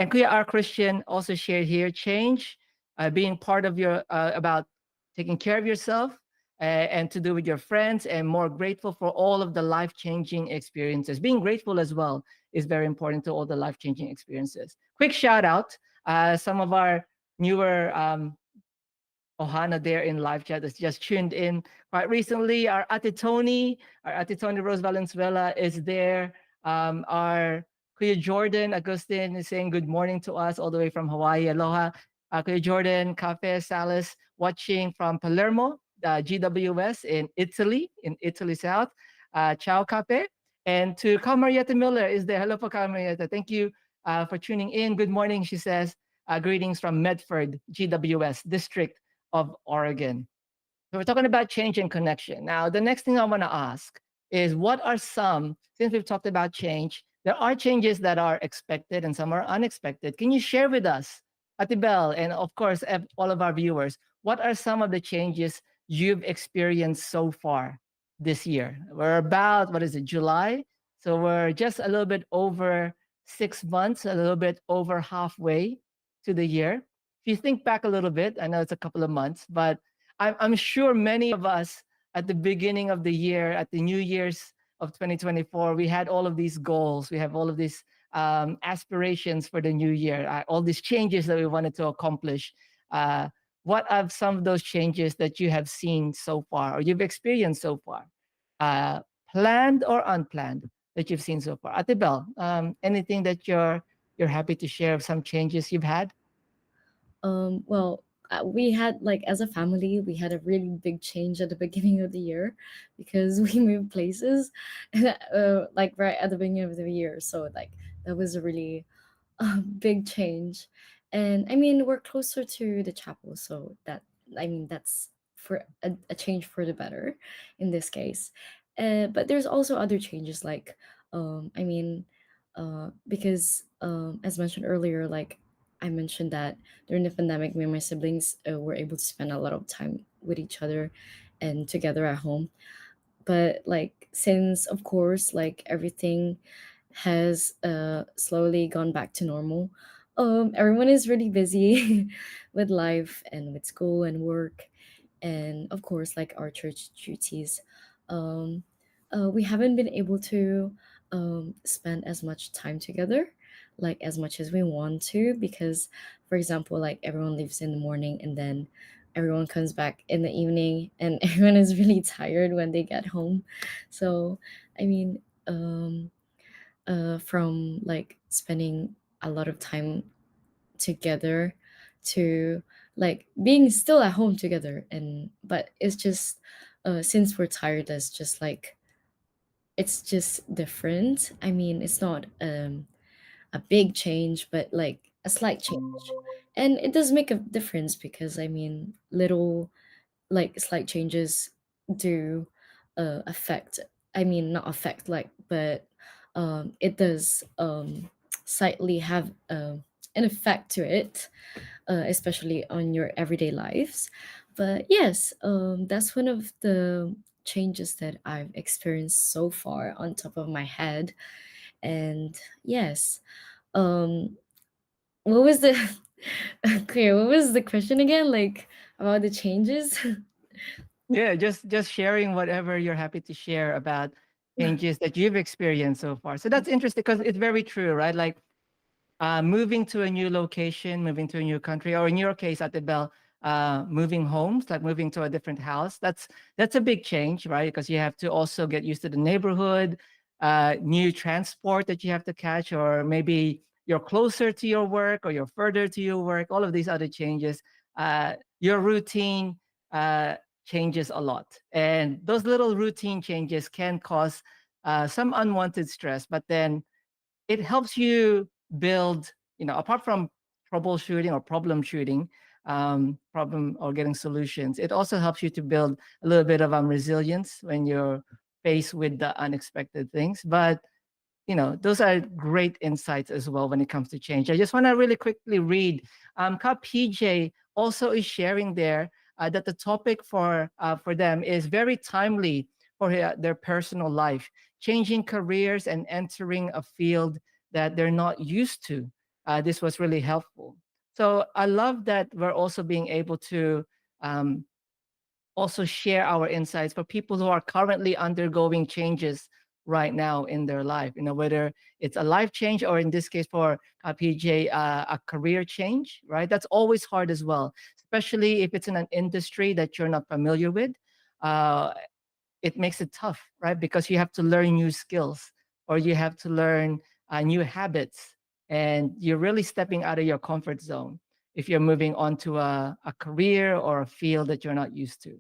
and Kuya R. Christian also shared here change, being part of about taking care of yourself, and to do with your friends, and more grateful for all of the life changing experiences. Being grateful as well is very important to all the life changing experiences. Quick shout out, some of our newer Ohana there in live chat that's just tuned in quite recently. Our Ate Tony Rose Valenzuela is there. Our Kuya Jordan Agustin is saying good morning to us all the way from Hawaii. Aloha. Kuya Jordan, Cafe Salis, watching from Palermo, GWS in Italy South. Ciao, Cafe. And to Carl Marietta Miller is there. Hello for Carl Marietta. Thank you for tuning in. Good morning, she says. Greetings from Medford, GWS District of Oregon. So we're talking about change and connection. Now, the next thing I want to ask is, what are some, since we've talked about change, there are changes that are expected and some are unexpected. Can you share with us, Atibel, and of course, all of our viewers, what are some of the changes you've experienced so far this year? We're about, what is it, July? So we're just a little bit over 6 months, a little bit over halfway to the year. If you think back a little bit, I know it's a couple of months, but I'm sure many of us at the beginning of the year, at the New Year's of 2024, we had all of these goals. We have all of these aspirations for the new year, all these changes that we wanted to accomplish. What are some of those changes that you have seen so far, or you've experienced so far, planned or unplanned, that you've seen so far? Ate Bell, anything that you're happy to share of some changes you've had? Well, we had, like, as a family, we had a really big change at the beginning of the year because we moved places, like right at the beginning of the year. So like that was a really big change. And I mean, we're closer to the chapel, so that, I mean, that's for a change for the better in this case. But there's also other changes, like, I mean, because as mentioned earlier, like I mentioned that during the pandemic, me and my siblings were able to spend a lot of time with each other and together at home. But like, since of course, like everything has slowly gone back to normal, everyone is really busy with life and with school and work, and of course, like our church duties. um we haven't been able to spend as much time together. like as much as we want to, because for example, like everyone leaves in the morning and then everyone comes back in the evening and everyone is really tired when they get home. So I mean, um from like spending a lot of time together to like being still at home together, and but it's just since we're tired, that's just like it's just different. I mean, it's not a big change, but like a slight change. And it does make a difference because I mean, little like slight changes do affect, I mean, not affect like, but it does slightly have an effect to it, especially on your everyday lives. But yes, that's one of the changes that I've experienced so far on top of my head. And yes, um, what was the okay? What was the question again? Like about the changes? Yeah, just sharing whatever you're happy to share about changes that you've experienced so far. So that's interesting because it's very true, right? Like moving to a new location, moving to a new country, or in your case, at the Bell, moving homes, like moving to a different house. That's a big change, right? Because you have to also get used to the neighborhood, new transport that you have to catch, or maybe you're closer to your work or you're further to your work. All of these other changes, your routine uh, changes a lot, and those little routine changes can cause some unwanted stress. But then it helps you build, apart from troubleshooting or problem shooting, problem or getting solutions, it also helps you to build a little bit of resilience when you're faced with the unexpected things. But those are great insights as well when it comes to change. I just want to really quickly read. Ka PJ also is sharing there that the topic for them is very timely for their personal life, changing careers and entering a field that they're not used to. This was really helpful. So I love that we're also being able to um, also share our insights for people who are currently undergoing changes right now in their life, whether it's a life change or in this case for PJ, a career change, right? That's always hard as well, especially if it's in an industry that you're not familiar with. Uh, it makes it tough, right? Because you have to learn new skills or you have to learn new habits, and you're really stepping out of your comfort zone if you're moving on to a career or a field that you're not used to.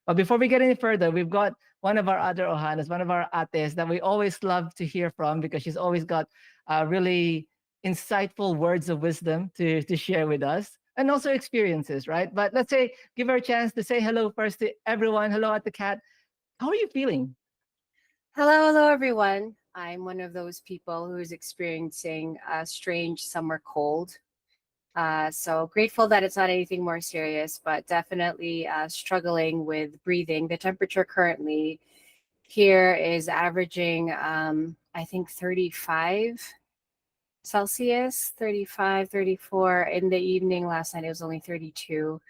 But before we get any further, we've got one of our other Ohanas, one of our ates that we always love to hear from because she's always got really insightful words of wisdom to share with us and also experiences, right? But let's say, give her a chance to say hello first to everyone. Hello at the cat. How are you feeling? Hello, everyone. I'm one of those people who's experiencing a strange summer cold. So grateful that it's not anything more serious, but definitely struggling with breathing. The temperature currently here is averaging, I think, 35 Celsius, 35, 34. In the evening last night, it was only 32,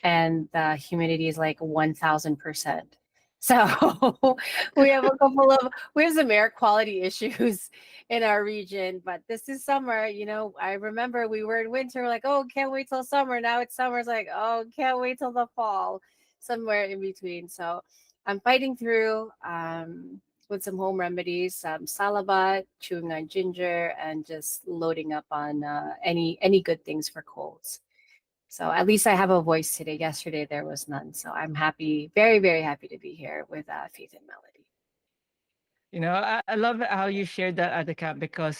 and the humidity is like 1000%. So we have some air quality issues in our region, but this is summer. I remember we were in winter, like, oh, can't wait till summer. Now it's summer. It's like, oh, can't wait till the fall, somewhere in between. So I'm fighting through with some home remedies, some salabat, chewing on ginger, and just loading up on any good things for colds. So at least I have a voice today. Yesterday there was none. So I'm happy, very, very happy to be here with Faith and Melody. I love how you shared that at the cap because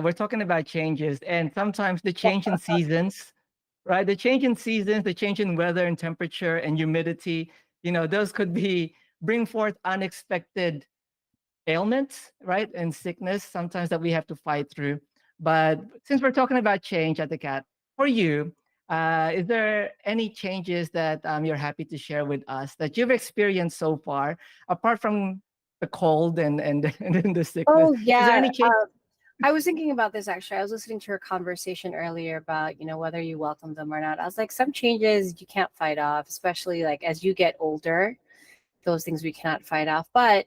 we're talking about changes, and sometimes the change in seasons, right? The change in seasons, the change in weather and temperature and humidity, those could bring forth unexpected ailments, right? And sickness sometimes that we have to fight through. But since we're talking about change at the cat, for you, is there any changes that you're happy to share with us that you've experienced so far, apart from the cold and and then the sickness? Oh Is there yeah. any change? I was thinking about this actually. I was listening to a conversation earlier about, whether you welcome them or not. I was like, some changes you can't fight off, especially like as you get older, those things we cannot fight off. But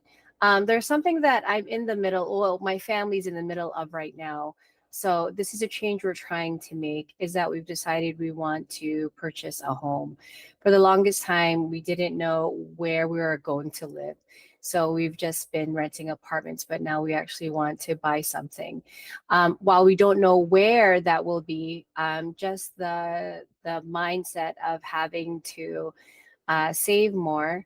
there's something that I'm in the middle, well, my family's in the middle of right now. So this is a change we're trying to make, is that we've decided we want to purchase a home. For the longest time, we didn't know where we were going to live. So we've just been renting apartments, but now we actually want to buy something. While we don't know where that will be, just the mindset of having to save more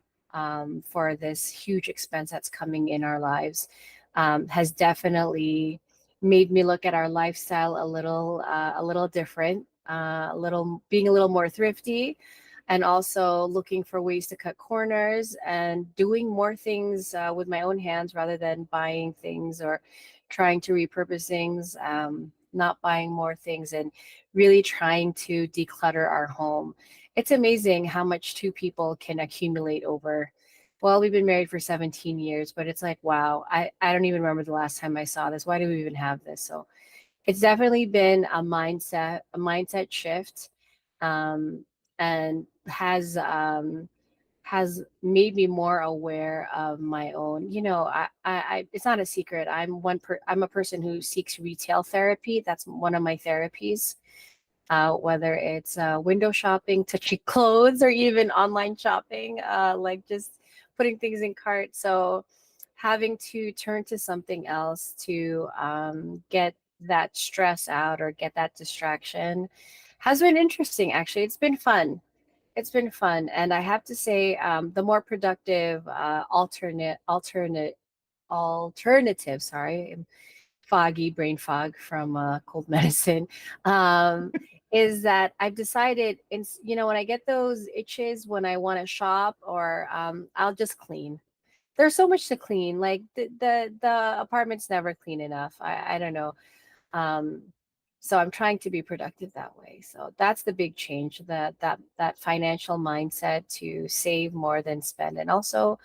for this huge expense that's coming in our lives has definitely made me look at our lifestyle a little different, a little being a little more thrifty, and also looking for ways to cut corners and doing more things with my own hands rather than buying things or trying to repurpose things. Not buying more things and really trying to declutter our home. It's amazing how much two people can accumulate over. Well, we've been married for 17 years, but it's like, wow, I don't even remember the last time I saw this. Why do we even have this? So it's definitely been a mindset shift, um, and has made me more aware of my own. It's not a secret. I'm a person who seeks retail therapy. That's one of my therapies, whether it's window shopping, touching clothes, or even online shopping, like just putting things in cart. So having to turn to something else to get that stress out or get that distraction has been interesting. Actually, it's been fun. It's been fun, and I have to say, the more productive alternative. Sorry, foggy brain fog from cold medicine, um, is that I've decided, when I get those itches when I want to shop, or I'll just clean. There's so much to clean. Like the apartment's never clean enough. I don't know. Um, so I'm trying to be productive that way. So that's the big change, that financial mindset to save more than spend, and also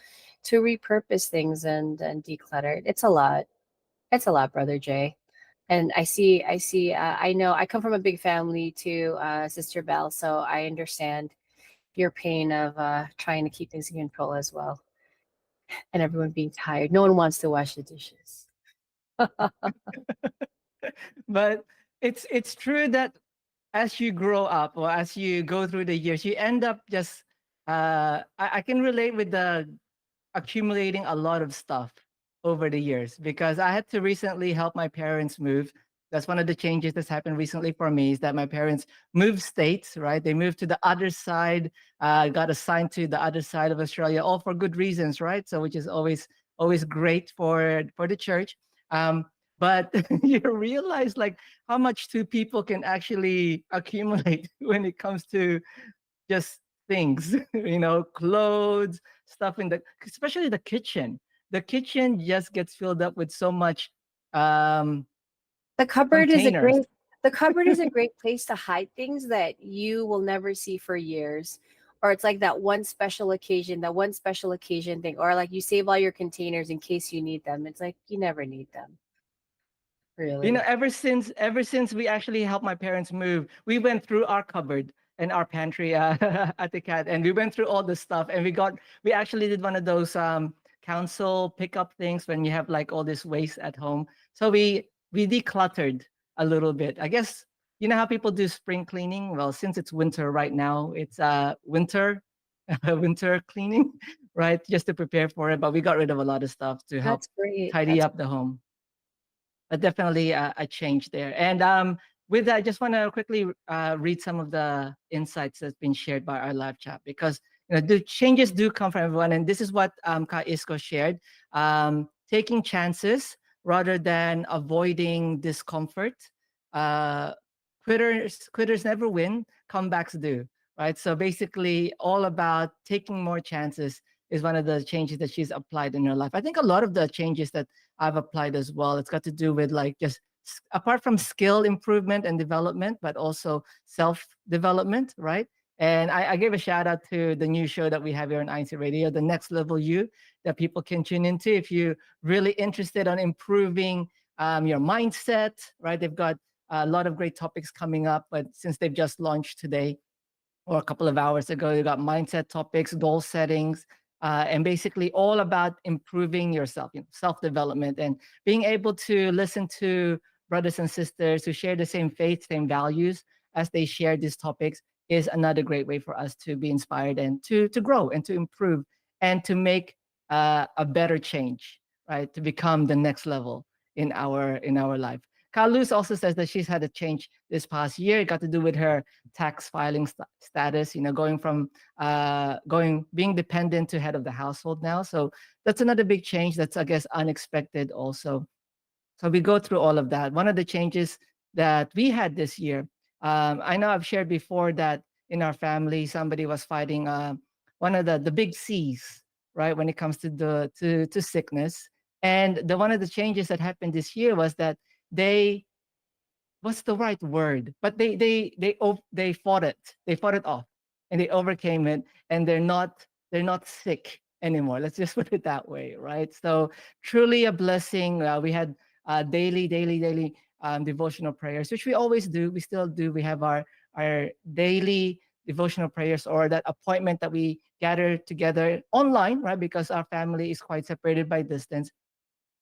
to repurpose things and declutter. It's a lot. It's a lot, brother Jay. And I know I come from a big family too, Sister Belle, so I understand your pain of trying to keep things in control as well, and everyone being tired. No one wants to wash the dishes. But it's true that as you grow up or as you go through the years, you end up just I can relate with the accumulating a lot of stuff over the years because I had to recently help my parents move. That's one of the changes that's happened recently for me is that my parents moved states, right? They moved to the other side, got assigned to the other side of Australia, all for good reasons, right? So which is always great for the church. But you realize like how much two people can actually accumulate when it comes to just things, clothes, stuff in the, especially the kitchen. The kitchen just gets filled up with so much um, The cupboard is a containers. great the cupboard is a great place to hide things that you will never see for years. Or it's like that one special occasion thing. Or like you save all your containers in case you need them. It's like you never need them, really. Ever since we actually helped my parents move, we went through our cupboard and our pantry at the cat, and we went through all the stuff, and we actually did one of those council pickup things when you have like all this waste at home. So we decluttered a little bit. I guess you know how people do spring cleaning. Well, since it's winter right now, it's winter winter cleaning, right? Just to prepare for it. But we got rid of a lot of stuff to help That's great. tidy That's up the home. But definitely a change there. And with that, I just want to quickly read some of the insights that's been shared by our live chat because the changes do come from everyone, and this is what Ka Isko shared: taking chances rather than avoiding discomfort. Uh, quitters never win; comebacks do. Right. So basically, all about taking more chances is one of the changes that she's applied in her life. I think a lot of the changes that I've applied as well. It's got to do with like just apart from skill improvement and development, but also self development, right? And I gave a shout out to the new show that we have here on INCRadio, The Next Level You, that people can tune into if you're really interested on improving your mindset, right? They've got a lot of great topics coming up, but since they've just launched today, or a couple of hours ago. You got mindset topics, goal settings, and basically all about improving yourself, self development, and being able to listen to brothers and sisters who share the same faith, same values as they share these topics is another great way for us to be inspired and to grow and to improve and to make a better change, right? To become the next level in our life. Carlos also says that she's had a change this past year. It got to do with her tax filing status, going from going being dependent to head of the household now. So that's another big change that's, I guess, unexpected also. So we go through all of that. One of the changes that we had this year, I know I've shared before that in our family, somebody was fighting one of the big C's, right, when it comes to to sickness. And one of the changes that happened this year was that they what's the right word? But they fought it. They fought it off, and they overcame it, and they're not sick anymore. Let's just put it that way, right? So truly a blessing. We had daily devotional prayers, which we always do. We still do. We have our daily devotional prayers, or that appointment that we gather together online, right? Because our family is quite separated by distance,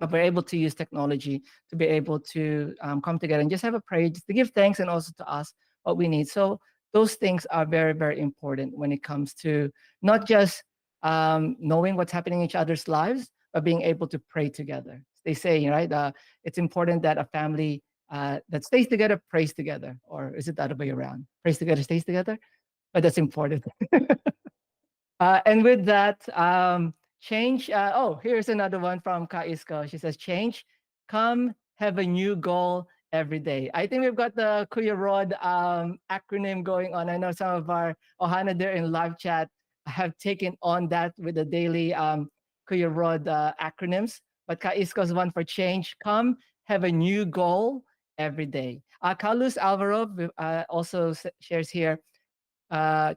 but we're able to use technology to be able to come together and just have a prayer, just to give thanks and also to ask what we need. So those things are very, very important when it comes to not just knowing what's happening in each other's lives, but being able to pray together. They say, right, it's important that a family that stays together prays together, or is it the other way around? Prays together, stays together, but that's important. And with that, change. Oh, here's another one from Kaisko. She says, change, come have a new goal every day. I think we've got the Kuya Rod acronym going on. I know some of our Ohana there in live chat have taken on that with the daily Kuya Rod acronyms. But Kaisko's one for change, come have a new goal every day. Carlos Alvaro also shares here,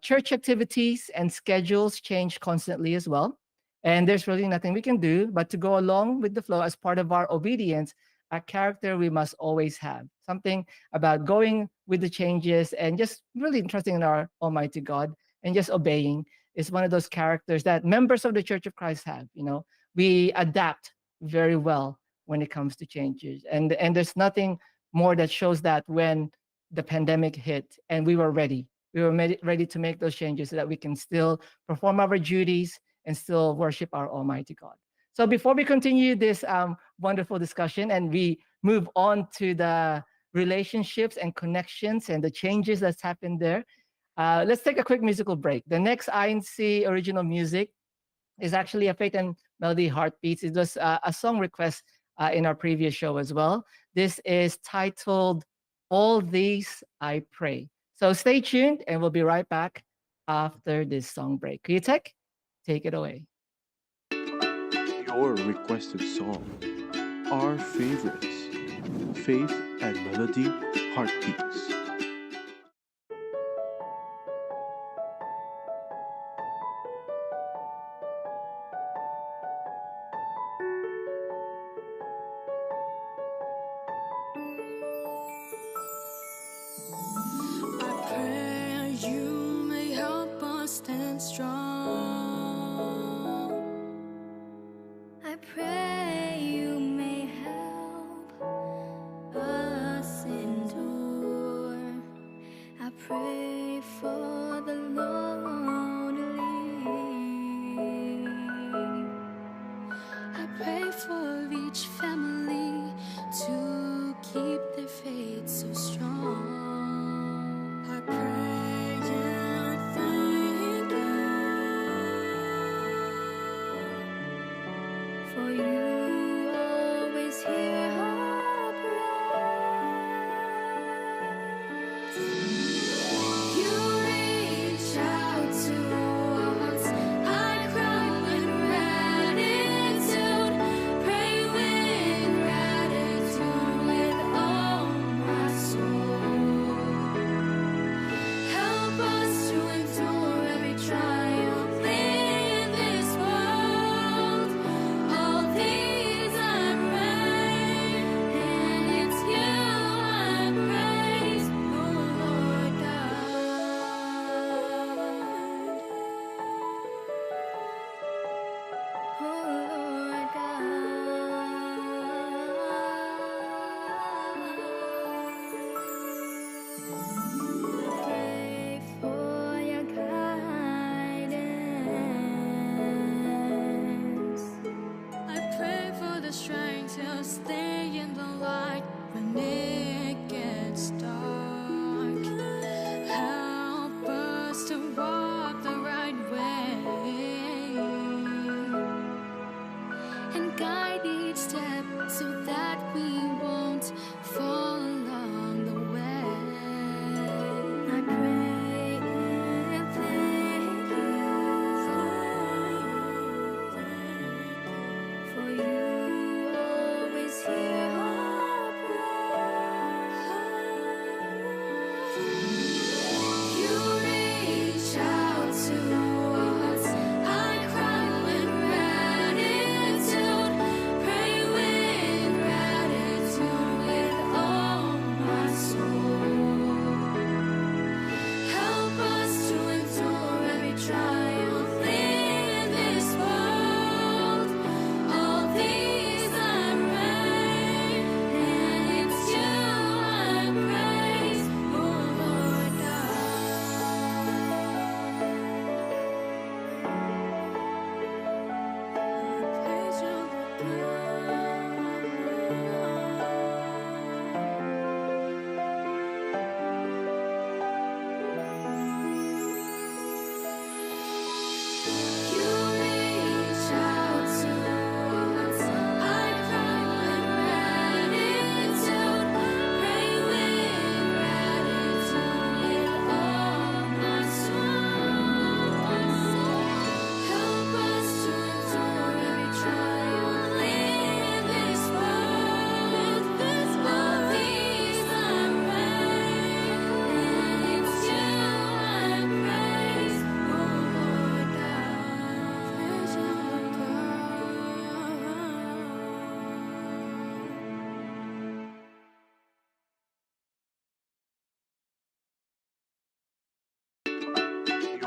church activities and schedules change constantly as well. And there's really nothing we can do but to go along with the flow as part of our obedience, a character we must always have. Something about going with the changes and just really trusting in our Almighty God and just obeying is one of those characters that members of the Church of Christ have. We adapt very well when it comes to changes. And there's nothing more that shows that when the pandemic hit and we were ready. We were ready to make those changes so that we can still perform our duties and still worship our Almighty God. So before we continue this wonderful discussion and we move on to the relationships and connections and the changes that's happened there, let's take a quick musical break. The next INC original music is actually a Faith and Melody Heartbeats. It was a song request in our previous show as well. This is titled All These I Pray. So stay tuned and we'll be right back after this song break. Kuya, take it away. Your requested song. Our favorites. Faith and Melody Heartbeats. I pray you may help us stand strong. I pray you may help us endure. I pray for the lonely. I pray for each family to keep their faith so strong. I pray and thank you, for you always hear our prayers. You reach out to us. I cry with gratitude, pray with gratitude with all my soul. Help us to endure every trial in this world. All these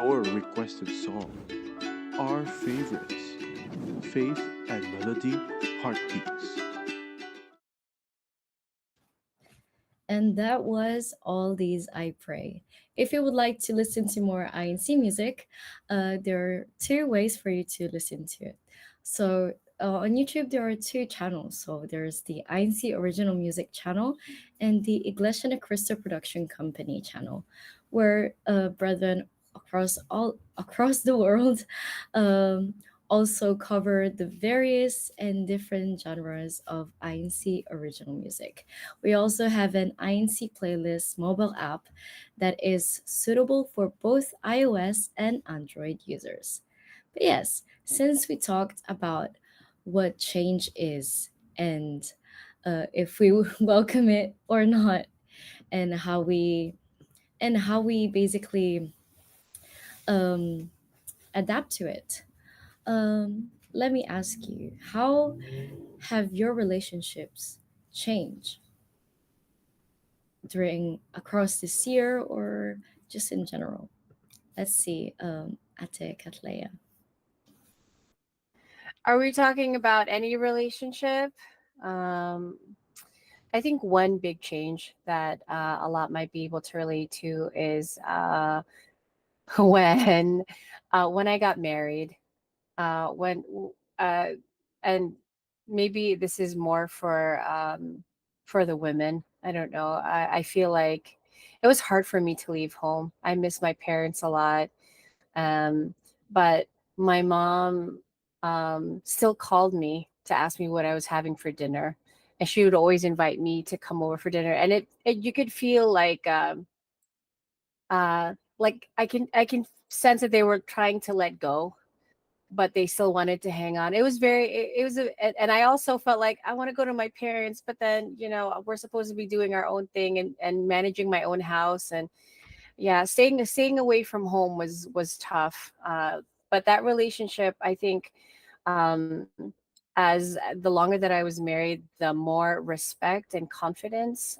your requested song, our favorites, Faith and Melody Heartbeats. And that was All These I Pray. If you would like to listen to more INC music, there are two ways for you to listen to it. So on YouTube, there are two channels. So there's the INC Original Music channel and the Iglesia de Cristo Production Company channel, where brethren across the world um, also cover the various and different genres of INC original music. We also have an INC playlist mobile app that is suitable for both iOS and Android users. But yes, since we talked about what change is and if we welcome it or not, and how we basically um, adapt to it. Let me ask you, how have your relationships changed during across this year or just in general? Let's see, Ate Katleya. Are we talking about any relationship? Um, I think one big change that a lot might be able to relate to is when when I got married. When uh, and maybe this is more for the women. I don't know. I feel like it was hard for me to leave home. I miss my parents a lot. Um, but my mom still called me to ask me what I was having for dinner, and she would always invite me to come over for dinner. And it you could feel like I can sense that they were trying to let go, but they still wanted to hang on. It was it was and I also felt like I want to go to my parents, but then we're supposed to be doing our own thing and managing my own house. And yeah, staying away from home was tough. But that relationship, I think, um as the longer that I was married, the more respect and confidence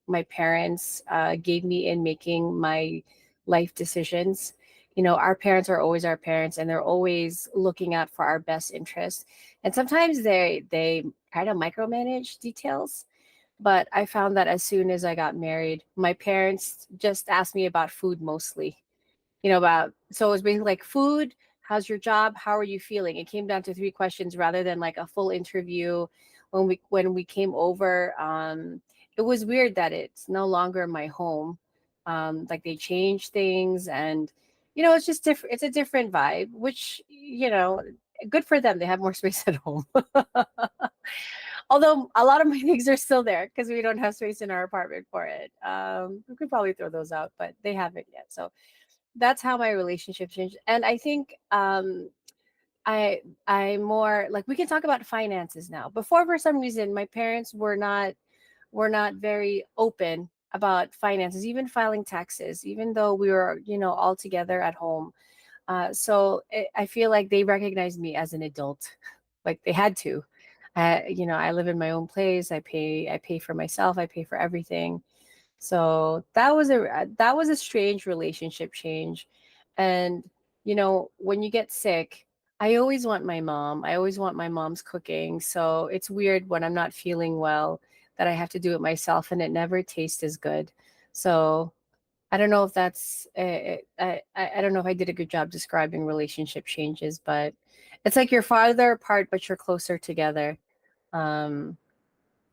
my parents gave me in making my life decisions. Our parents are always our parents, and they're always looking out for our best interest. And sometimes they try to micromanage details, but I found that as soon as I got married, my parents just asked me about food mostly. About, so it was basically like food, how's your job, how are you feeling? It came down to three questions rather than like a full interview. When we came over, it was weird that it's no longer my home. Like they changed things, and it's just different. It's a different vibe, which good for them. They have more space at home. Although a lot of my things are still there because we don't have space in our apartment for it. We could probably throw those out, but they haven't yet. So that's how my relationship changed. And I think I more like, we can talk about finances now. Before, for some reason, my parents were not very open about finances, even filing taxes, even though we were all together at home. I feel like they recognized me as an adult, like they had to. I live in my own place. I pay for myself. I pay for everything. So that was a strange relationship change. And when you get sick, I always want my mom. I always want my mom's cooking. So it's weird when I'm not feeling well that I have to do it myself, and it never tastes as good. So I don't know if that's I don't know if I did a good job describing relationship changes, but it's like you're farther apart but you're closer together. Um,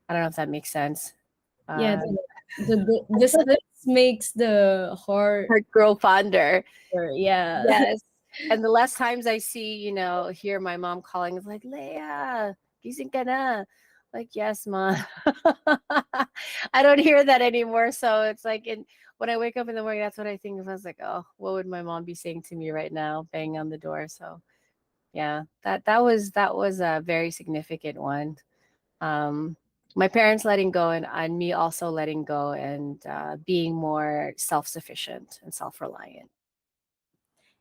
I don't know if that makes sense. Yeah, Uh, the distance makes the heart. Heart grow fonder. Yeah. Yes. And the less times I see, hear my mom calling, it's like, Leia, gising ka na. Like, yes, mom. I don't hear that anymore. So it's like, when I wake up in the morning, that's what I think of. I was like, oh, what would my mom be saying to me right now, banging on the door? So yeah, that was a very significant one. Um, my parents letting go, and me also letting go, and being more self-sufficient and self-reliant.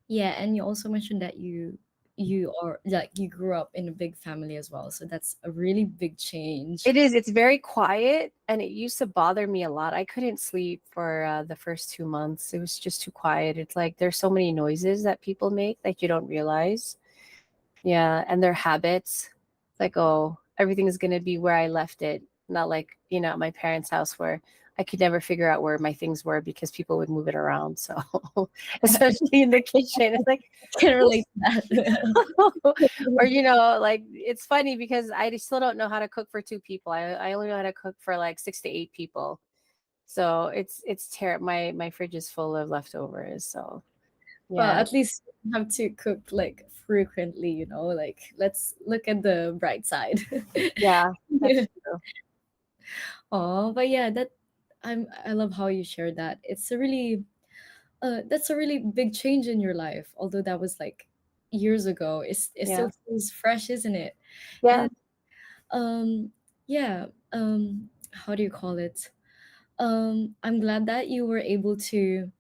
Yeah, and you also mentioned that you you are like you grew up in a big family as well, so that's a really big change. It is. It's very quiet, and it used to bother me a lot. I couldn't sleep for the first 2 months. It was just too quiet. It's like there's so many noises that people make that you don't realize. Yeah, and their habits. Like, oh, everything is gonna be where I left it. Not like, at my parents' house where I could never figure out where my things were because people would move it around. So, especially in the kitchen, it's like, Can relate to that. or like it's funny because I still don't know how to cook for two people. I only know how to cook for like 6 to 8 people. So it's terrible. My fridge is full of leftovers. So Well, yeah, at least you have to cook like frequently, like let's look at the bright side. yeah, that's true. Oh, but yeah, I love how you shared that. That's a really big change in your life. Although that was like years ago, it Yeah, still feels fresh, isn't it? yeah, And um yeah, how do you call it? I'm glad that you were able to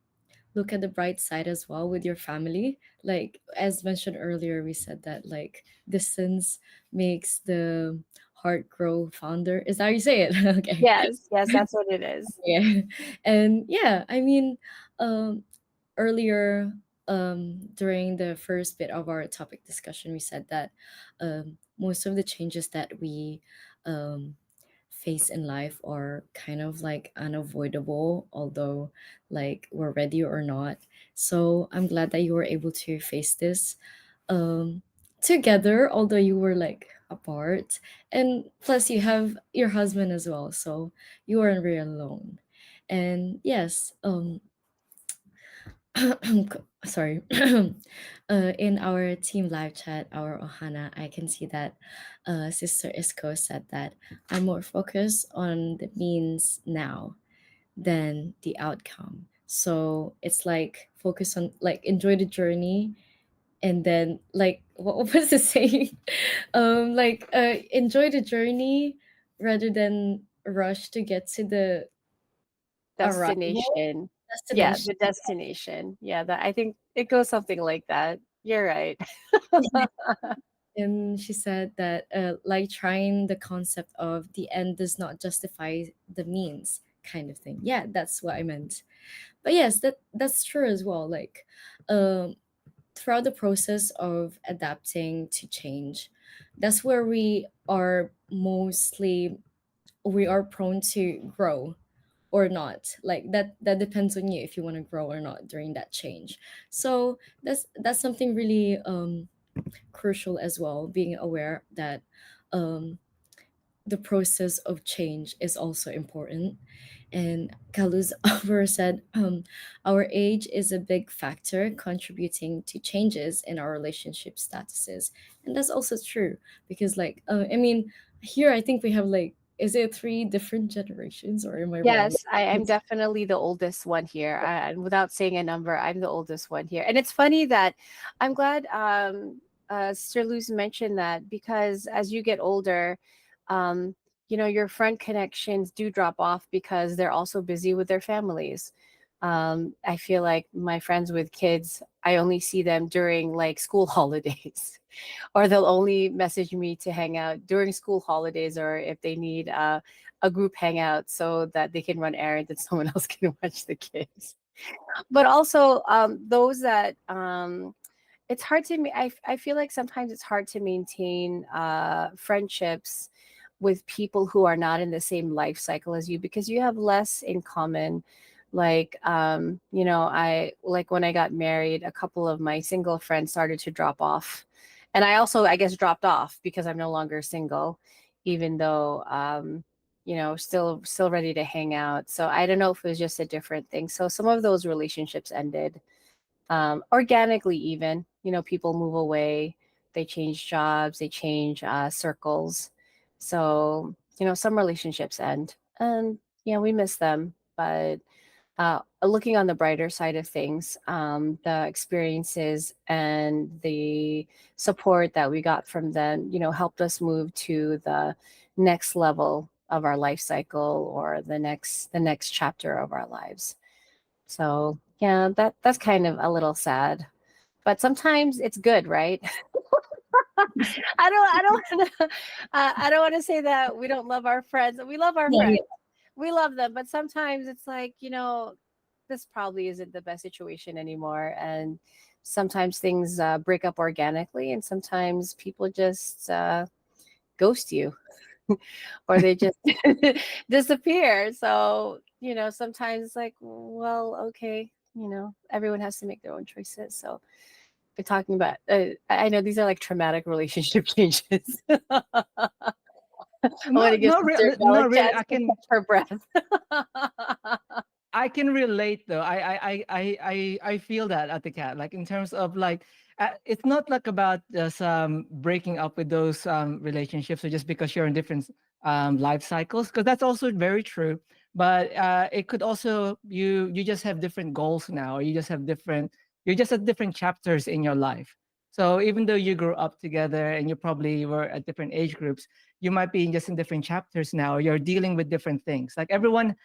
look at the bright side as well with your family. Like as mentioned earlier, we said that like distance makes the heart grow fonder. Is that how you say it? Okay. yes, yes, that's what it is. Yeah. And yeah, I mean, um earlier, during the first bit of our topic discussion, we said that most of the changes that we um face in life are kind of like unavoidable, although like we're ready or not. So I'm glad that you were able to face this um together, although you were like apart. And plus you have your husband as well, so you aren't really alone. And yes, sorry. In our team live chat, our Ohana, I can see that Sister Isco said that I'm more focused on the means now than the outcome. So it's like focus on like enjoy the journey, and then like what was the saying? Like enjoy the journey rather than rush to get to the arrival Destination. Yeah, destination. the destination. Yeah, that I think it goes something like that. You're right. And she said that like trying the concept of the end does not justify the means kind of thing. Yeah, that's what I meant. But yes, that's true as well. Like um throughout the process of adapting to change, that's where we are prone to grow or not. Like that depends on you if you want to grow or not during that change. So that's something really crucial as well, being aware that um, the process of change is also important. And Kaluz over said, our age is a big factor contributing to changes in our relationship statuses. And that's also true because, like, I mean, here I think we have like, is it three different generations or am I wrong? Yes, I'm definitely the oldest one here. And without saying a number, I'm the oldest one here. And it's funny that I'm glad Sir Luz mentioned that because as you get older, um, your friend connections do drop off because they're also busy with their families. I feel like my friends with kids, I only see them during like school holidays, or they'll only message me to hang out during school holidays, or if they need a group hangout so that they can run errands and someone else can watch the kids. But also those that it's hard to I feel like sometimes it's hard to maintain friendships with people who are not in the same life cycle as you because you have less in common. Like I like when I got married, a couple of my single friends started to drop off, and I also, I guess, dropped off because I'm no longer single, even though still ready to hang out. So I don't know if it was just a different thing. So some of those relationships ended organically. Even people move away, they change jobs, they change circles. So some relationships end, and we miss them. But looking on the brighter side of things, the experiences and the support that we got from them, helped us move to the next level of our life cycle, or the next chapter of our lives. So yeah, that's kind of a little sad. but sometimes it's good, right? I don't want to I don't want to say that we don't love our friends. We love our Yeah, friends. yeah. We love them, but sometimes it's like, this probably isn't the best situation anymore, and sometimes things break up organically, and sometimes people just ghost you, or they just disappear. So, sometimes it's like, well, okay, everyone has to make their own choices. So we're talking about, I know these are like traumatic relationship changes. I want to Not give not Sister really, Belle a not really. chance to catch her breath. I can relate though. I feel that at the cat. Like in terms of like, it's not like about just breaking up with those relationships, or just because you're in different life cycles, because that's also very true. But it could also, you just have different goals now, or you just have different, you're just at different chapters in your life. So even though you grew up together and you probably were at different age groups, you might be just in different chapters now. You're dealing with different things. Like everyone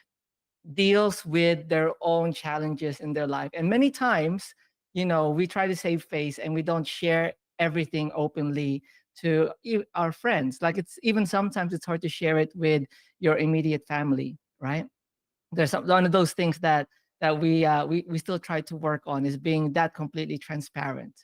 deals with their own challenges in their life. And many times, we try to save face and we don't share everything openly to our friends. Like it's even sometimes it's hard to share it with your immediate family, right? One of those things that we still try to work on is being that completely transparent.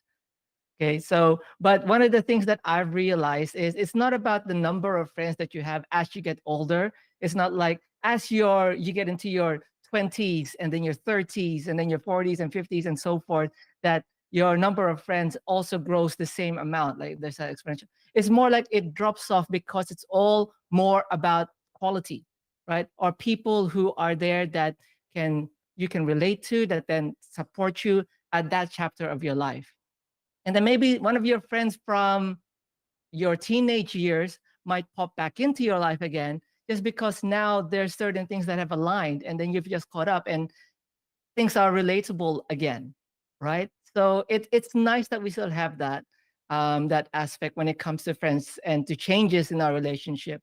Okay, so but one of the things that I've realized is it's not about the number of friends that you have as you get older. It's not like as you get into your 20s and then your 30s and then your 40s and 50s and so forth, that your number of friends also grows the same amount. Like there's that exponential. It's more like it drops off because it's all more about quality, right? Or people who are there that can you can relate to, that then support you at that chapter of your life. And then maybe one of your friends from your teenage years might pop back into your life again, just because now there's certain things that have aligned, and then you've just caught up and things are relatable again, right? So it's nice that we still have that aspect when it comes to friends and to changes in our relationship.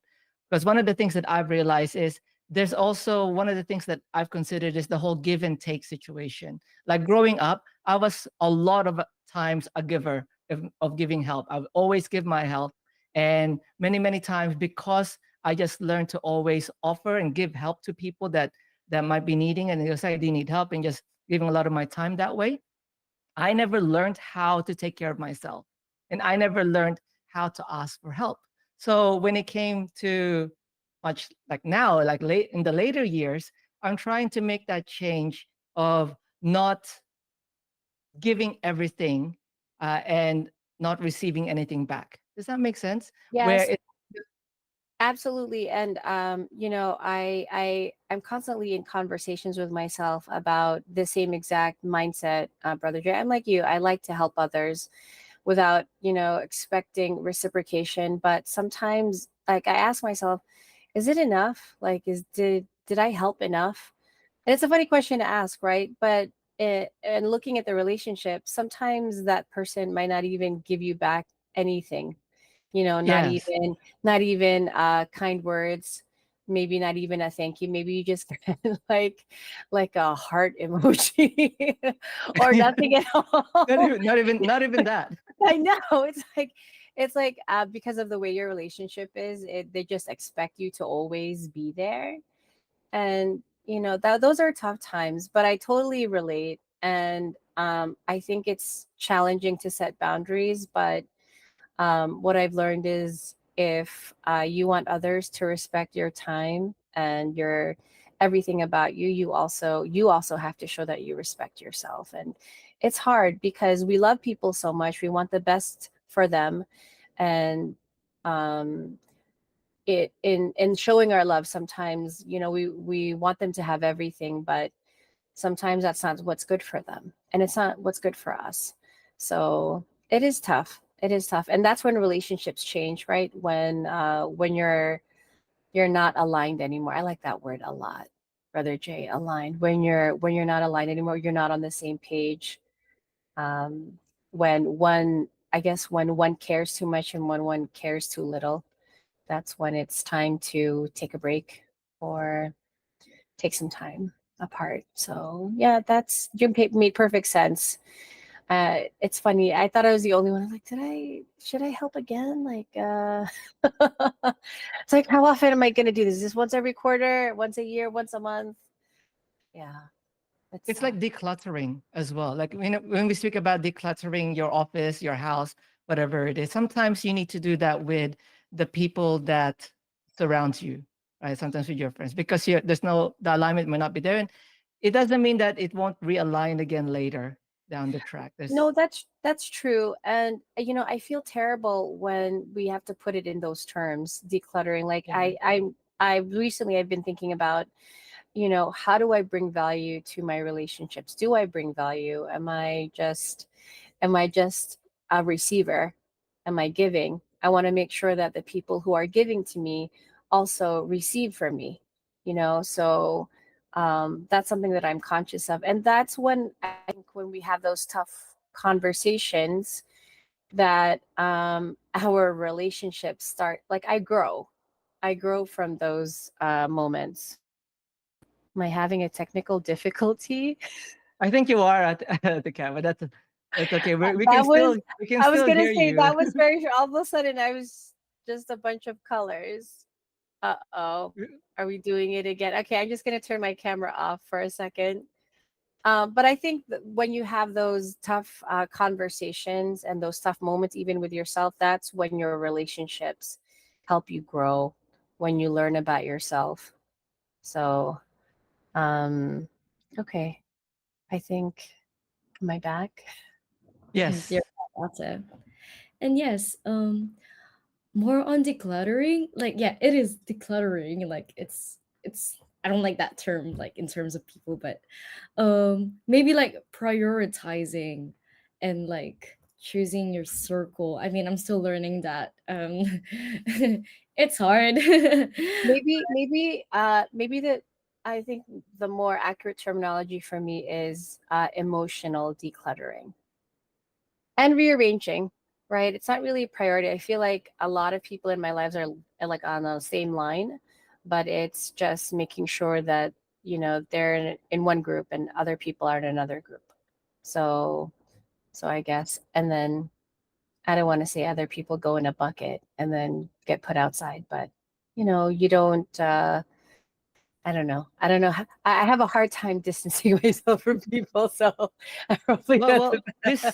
Because one of the things that I've realized is there's also one of the things that I've considered is the whole give and take situation. Like growing up, I was a lot of times a giver of giving help. I would always give my help, and many times because I just learned to always offer and give help to people that might be needing, and they'll say, "Do you need help?" And just giving a lot of my time that way. I never learned how to take care of myself, and I never learned how to ask for help. So when it came to much like now, like late in the later years, I'm trying to make that change of not giving everything and not receiving anything back. Does that make sense? Where Yes, it absolutely. And I'm constantly in conversations with myself about the same exact mindset, Brother Jay. I'm like you. I like to help others without, expecting reciprocation. But sometimes, like, I ask myself, is it enough? Like, did I help enough? And it's a funny question to ask, right? But and looking at the relationship, sometimes that person might not even give you back anything. Not yes, even kind words, maybe not even a thank you. Maybe you just get like a heart emoji or nothing at all. not even that. I know. It's like because of the way your relationship is, they just expect you to always be there. And that those are tough times, but I totally relate. And I think it's challenging to set boundaries, but what I've learned is if you want others to respect your time and your everything about you, you also have to show that you respect yourself. And it's hard because we love people so much. We want the best for them, and um, in showing our love, sometimes we want them to have everything, but sometimes that's not what's good for them, and it's not what's good for us. So it is tough. It is tough, and that's when relationships change, right? When you're not aligned anymore. I like that word a lot, Brother Jay. Aligned. When you're not aligned anymore, you're not on the same page. um when one, I guess, when one cares too much and when one cares too little, that's when it's time to take a break or take some time apart. So yeah, that's you made perfect sense. It's funny. I thought I was the only one. I'm like, should I help again? Like, it's like, how often am I going to do this? Is this once every quarter, once a year, once a month? Yeah, it's It's like decluttering as well. Like when we speak about decluttering your office, your house, whatever it is, sometimes you need to do that with the people that surrounds you, right? Sometimes with your friends, because there's no the alignment might not be there, and it doesn't mean that it won't realign again later down the track. no, There's that's true. And I feel terrible when we have to put it in those terms, decluttering. Like yeah. I recently I've been thinking about, how do I bring value to my relationships? Do I bring value? Am I just a receiver? Am I giving? I want to make sure that the people who are giving to me also receive from me, so that's something that I'm conscious of. And that's when I think when we have those tough conversations that our relationships start, like I grow from those moments. Am I having a technical difficulty? I think you are at, at the camera. That's okay. We can That was still we can I was still gonna hear say you. that was very all of a sudden I was just a bunch of colors. Uh-oh. Are we doing it again? Okay, I'm just gonna turn my camera off for a second. But I think that when you have those tough conversations and those tough moments, even with yourself, that's when your relationships help you grow, when you learn about yourself. So, um, okay, I think, am I back? Yes, you're Yes. right, Ate. And yes, more on decluttering. Like, yeah, it is decluttering. Like, it's. I don't like that term, like in terms of people, but maybe like prioritizing and like choosing your circle. I mean, I'm still learning that. It's hard. Maybe the I think the more accurate terminology for me is emotional decluttering and rearranging, right? It's not really a priority. I feel like a lot of people in my lives are like on the same line, but it's just making sure that they're in one group and other people are in another group. So so I guess, and then I don't want to say other people go in a bucket and then get put outside, but you don't. I don't know. I don't know. I have a hard time distancing myself from people, so I probably Well, not the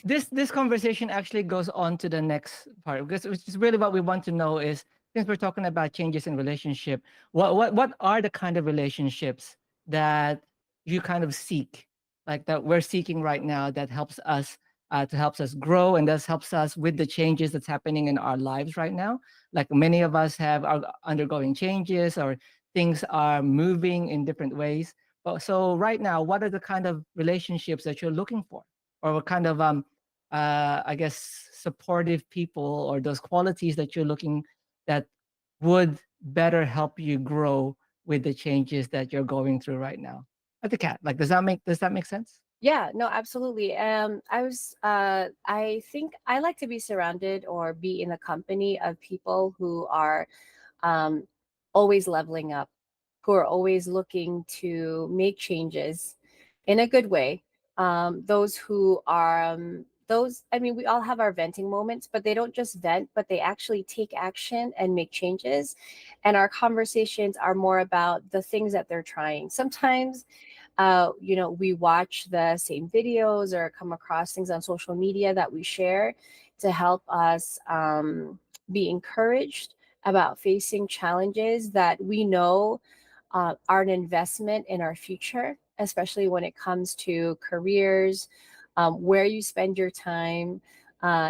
well, this conversation actually goes on to the next part, because which is really what we want to know is, since we're talking about changes in relationship, what are the kind of relationships that you kind of seek, like that we're seeking right now, that helps us grow, and that helps us with the changes that's happening in our lives right now. Like many of us are undergoing changes, or things are moving in different ways. But so right now, what are the kind of relationships that you're looking for, or what kind of I guess supportive people, or those qualities that you're looking, that would better help you grow with the changes that you're going through right now? At the cat, like, does that make sense? Yeah, no, absolutely. I think I like to be surrounded or be in the company of people who are um, always leveling up, who are always looking to make changes in a good way. Those who are those. I mean, we all have our venting moments, but they don't just vent, but they actually take action and make changes. And our conversations are more about the things that they're trying. Sometimes we watch the same videos or come across things on social media that we share to help us be encouraged about facing challenges that we know are an investment in our future, especially when it comes to careers, where you spend your time,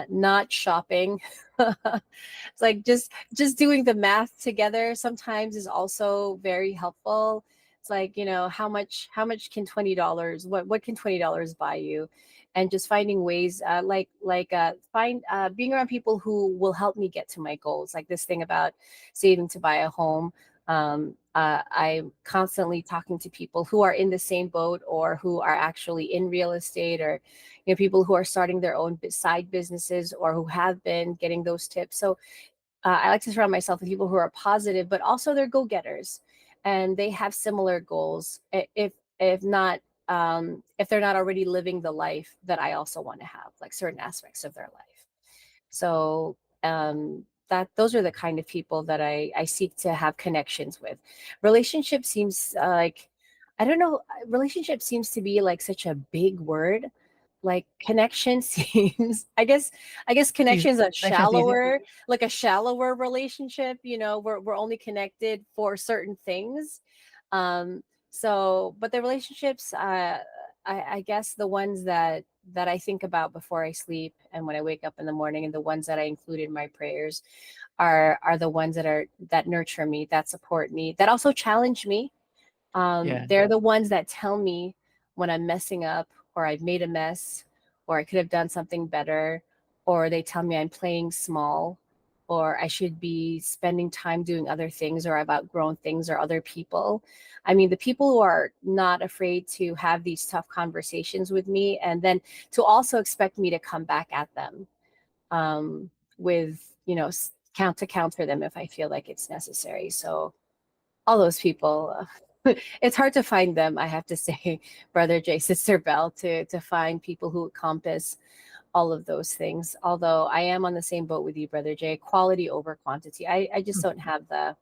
not shopping. It's like just doing the math together sometimes is also very helpful. It's like, how much can $20, what can $20 buy you? And just finding ways, find being around people who will help me get to my goals, like this thing about saving to buy a home. I'm constantly talking to people who are in the same boat, or who are actually in real estate, or people who are starting their own side businesses, or who have been getting those tips. So I like to surround myself with people who are positive, but also they're go getters, and they have similar goals. If not if they're not already living the life that I also want to have, like certain aspects of their life. So that those are the kind of people that I seek to have connections with. Relationship seems like, I don't know, relationship seems to be like such a big word. Like connection seems, I guess Easy. connection is a Connection's easy. shallower, like a shallower relationship. We're only connected for certain things. So, but the relationships, I guess the ones that I think about before I sleep and when I wake up in the morning, and the ones that I include in my prayers are the ones that nurture me, that support me, that also challenge me. Yeah. They're the ones that tell me when I'm messing up, or I've made a mess, or I could have done something better, or they tell me I'm playing small, or I should be spending time doing other things, or I've outgrown things or other people. I mean, the people who are not afraid to have these tough conversations with me, and then to also expect me to come back at them with, counter them if I feel like it's necessary. So all those people, it's hard to find them, I have to say, Brother J, Sister Bell, to find people who encompass all of those things. Although I am on the same boat with you, Brother J, quality over quantity. I just don't have the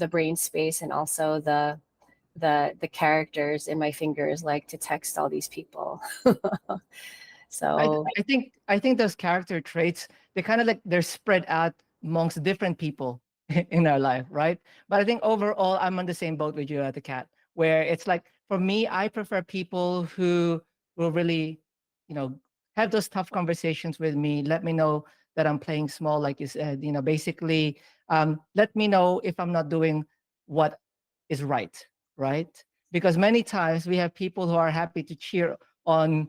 brain space, and also the characters in my fingers, like to text all these people. I So I think those character traits, they kind of like they're spread out amongst different people in our life, right? But I think overall, I'm on the same boat with you at the cat, where it's like for me, I prefer people who will really, you know, have those tough conversations with me. Let me know that I'm playing small, like you said. Basically, let me know if I'm not doing what is right, right? Because many times we have people who are happy to cheer on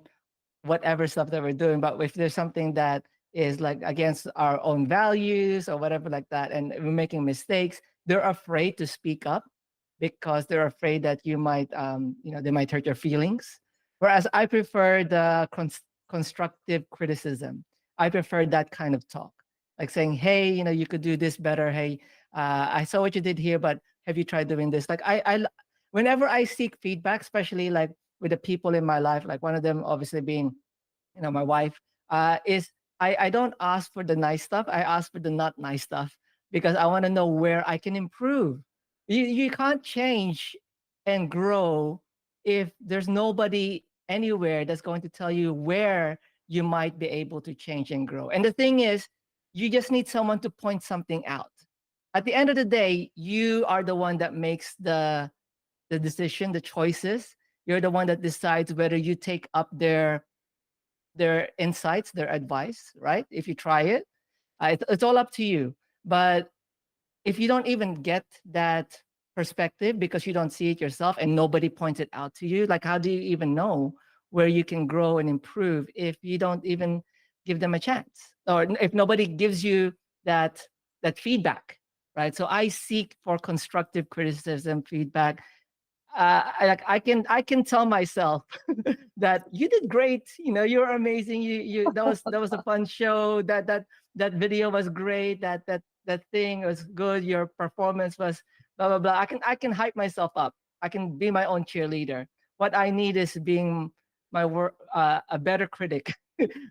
whatever stuff that we're doing. But if there's something that is like against our own values or whatever like that, and we're making mistakes, they're afraid to speak up because they're afraid that you might, they might hurt your feelings. Whereas I prefer the constructive criticism. I prefer that kind of talk, like saying, "Hey, you could do this better. Hey, I saw what you did here, but have you tried doing this?" Like whenever I seek feedback, especially like with the people in my life, like one of them obviously being, my wife, is I don't ask for the nice stuff. I ask for the not nice stuff because I want to know where I can improve. You can't change and grow if there's nobody anywhere that's going to tell you where you might be able to change and grow. And the thing is, you just need someone to point something out. At the end of the day, you are the one that makes the decision, the choices. You're the one that decides whether you take up their insights, their advice, right? If you try it, it's all up to you. But if you don't even get that perspective because you don't see it yourself and nobody points it out to you, like how do you even know where you can grow and improve if you don't even give them a chance, or if nobody gives you that feedback, right? So I seek for constructive criticism, feedback. I can tell myself that you did great. You're amazing. You that was a fun show. That video was great. That thing was good. Your performance was blah blah blah. I can hype myself up. I can be my own cheerleader. What I need is being a better critic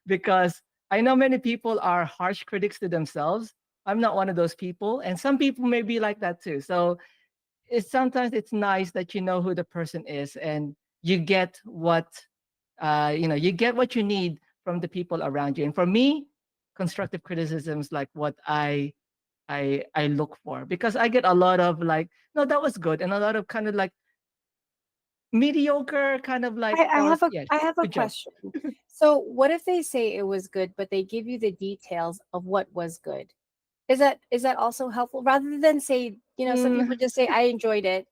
because I know many people are harsh critics to themselves. I'm not one of those people, and some people may be like that too. So sometimes it's nice that you know who the person is and you get what you need from the people around you. And for me, constructive criticism is like what I look for, because I get a lot of like, no, that was good, and a lot of kind of like mediocre, kind of like I that have was, a yeah, I have a good job. question. So what if they say it was good, but they give you the details of what was good? Is that also helpful, rather than say, some people Mm, just say I enjoyed it,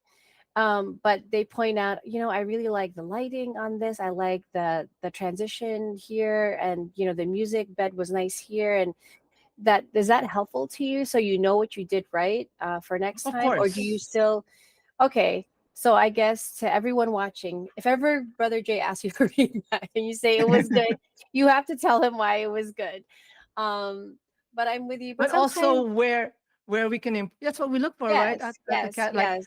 but they point out, I really like the lighting on this, I like the transition here, and the music bed was nice here, and that is that helpful to you, so you know what you did right, for next of time, or do you course. still? Okay, so I guess to everyone watching, if ever Brother Jay asks you for feedback and you say it was good, you have to tell him why it was good. Um, but I'm with you. But But also sometimes, where we can that's what we look for, right? Yes, At the yes, cat, like yes,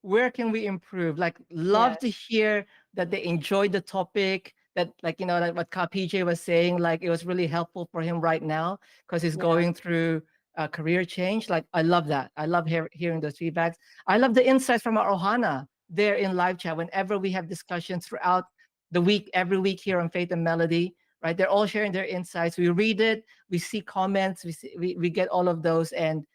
where can we improve? Like love yes, to hear that they enjoyed the topic, that like like what Ka PJ was saying, like it was really helpful for him right now because he's yeah. going through a career change. Like I love that. I love hearing those feedbacks. I love the insights from our Ohana there in live chat whenever we have discussions throughout the week, every week here on Faith and Melody, right? They're all sharing their insights. We read it, we see comments, we get all of those, and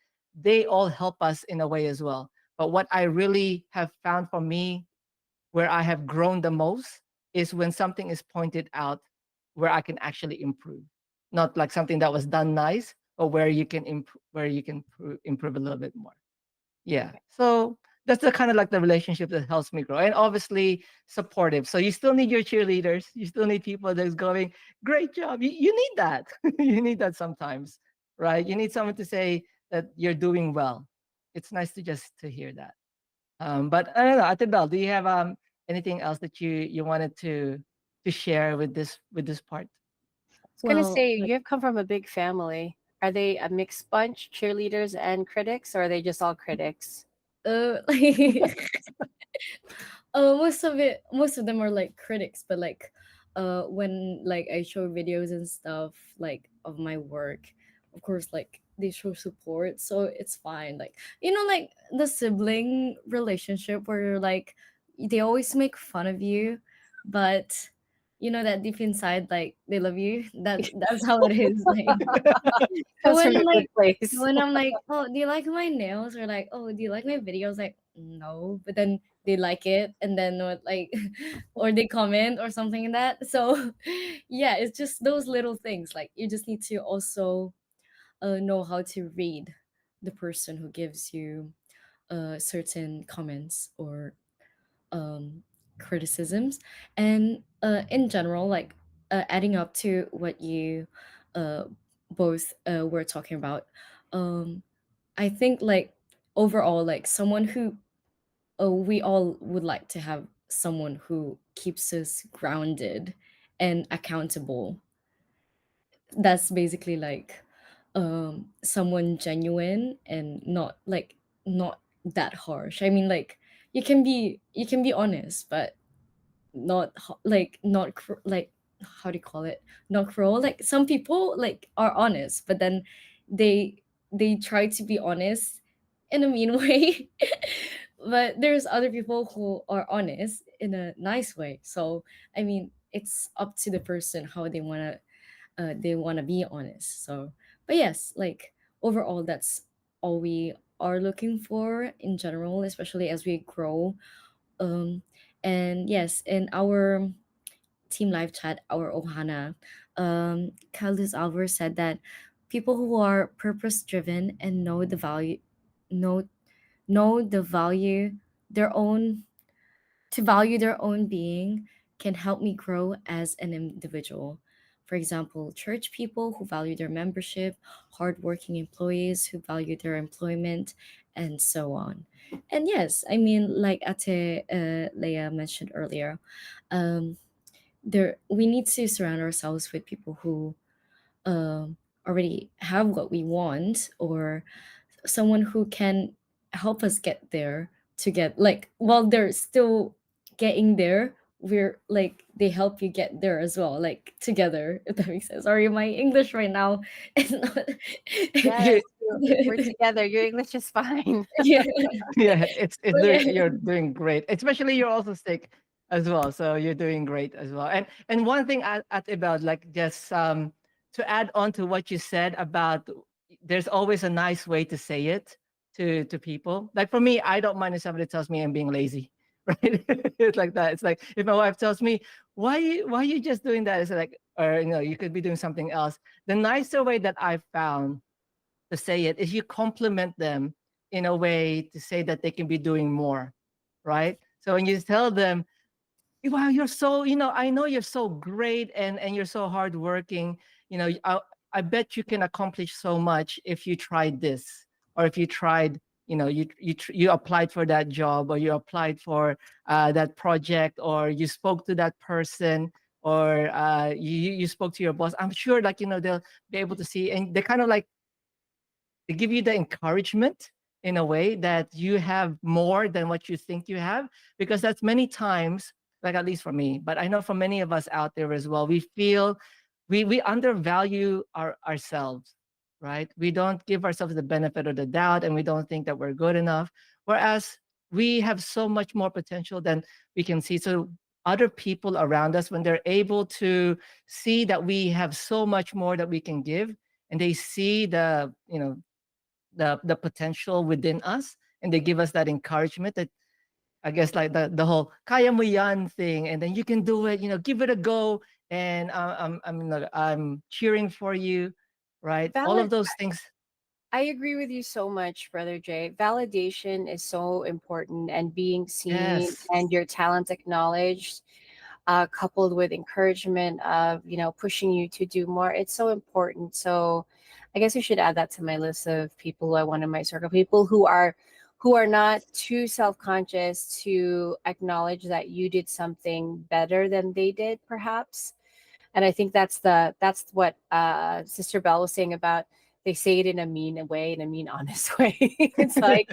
they all help us in a way as well. But what I really have found for me, where I have grown the most, is when something is pointed out where I can actually improve, not like something that was done nice, or where you can improve, improve a little bit more. Yeah. Okay. So that's the kind of like the relationship that helps me grow. And obviously supportive. So you still need your cheerleaders. You still need people that's going, great job. You need that. You need that sometimes, right? You need someone to say that you're doing well. It's nice to just to hear that. But I don't know, Ate Bell, do you have anything else that you wanted to share with this part? I was gonna Well, say like, you have come from a big family. Are they a mixed bunch, cheerleaders and critics, or are they just all critics? like most of them are like critics, but like when like I show videos and stuff like of my work, of course like they show support, so it's fine. Like, like the sibling relationship where you're like, they always make fun of you, but that deep inside, like, they love you. That's how it is. Like, so Comes from a good place. when I'm like, oh, do you like my nails? Or like, oh, do you like my videos? Like, no. But then they like it, and then what, like, or they comment or something like that. So yeah, it's just those little things. Like, you just need to also know how to read the person who gives you certain comments or um, criticisms. And in general, like, adding up to what you uh, both were talking about, um, I think, like, overall, like, someone who we all would like to have someone who keeps us grounded and accountable. That's basically like someone genuine and not that harsh. I mean, like, you can be honest, but like, how do you call it, not cruel. Like, some people like are honest, but then they they try to be honest in a mean way. But there's other people who are honest in a nice way. So I mean, it's up to the person how they want to be honest. So, but yes, like, overall, that's all we are looking for in general, especially as we grow. um and yes, in our team live chat, our Ohana, Carlos Alvarez said that people who are purpose driven and know know the value their own to value their own being can help me grow as an individual. For example, church people who value their membership, hardworking employees who value their employment, and so on. And yes, I mean, like Ate Leia mentioned earlier, um, we need to surround ourselves with people who um, already have what we want, or someone who can help us get there, to get, like, while they're still getting there, we're like, they help you get there as well, like, together, if that makes sense. Sorry, my English right now is not Yes, we're together. Your English is fine. yeah. Yeah, it's But doing, yeah. you're doing great. Especially you're also sick as well, so you're doing great as well. And one thing about like just to add on to what you said about there's always a nice way to say it to people. Like for me, I don't mind if somebody tells me I'm being lazy, right? It's like that. It's like if my wife tells me why you just doing that, it's like, or you could be doing something else. The nicer way that I found to say it is you compliment them in a way to say that they can be doing more, right? So when you tell them, wow, you're so, I know you're so great and you're so hardworking, I bet you can accomplish so much if you tried this, or if you tried, you applied for that job, or you applied for that project, or you spoke to that person, or you spoke to your boss. I'm sure, like, they'll be able to see, and they kind of like they give you the encouragement in a way that you have more than what you think you have, because that's many times, like at least for me, but I know for many of us out there as well, we feel we undervalue ourselves, right? We don't give ourselves the benefit of the doubt, and we don't think that we're good enough, whereas we have so much more potential than we can see. So other people around us, when they're able to see that we have so much more that we can give, and they see the, the potential within us, and they give us that encouragement, that I guess like the whole "kaya mo yan" thing, and then you can do it. Give it a go, and I'm cheering for you, right? All of Valid. those things. I agree with you so much, Brother Jay. Validation is so important, and being seen Yes, and your talents acknowledged, coupled with encouragement of pushing you to do more. It's so important. So, I guess I should add that to my list of people who I want in my circle. People who are not too self conscious to acknowledge that you did something better than they did, perhaps. And I think that's what Sister Bell was saying about, they say it in a mean way, in a mean, honest way. It's like,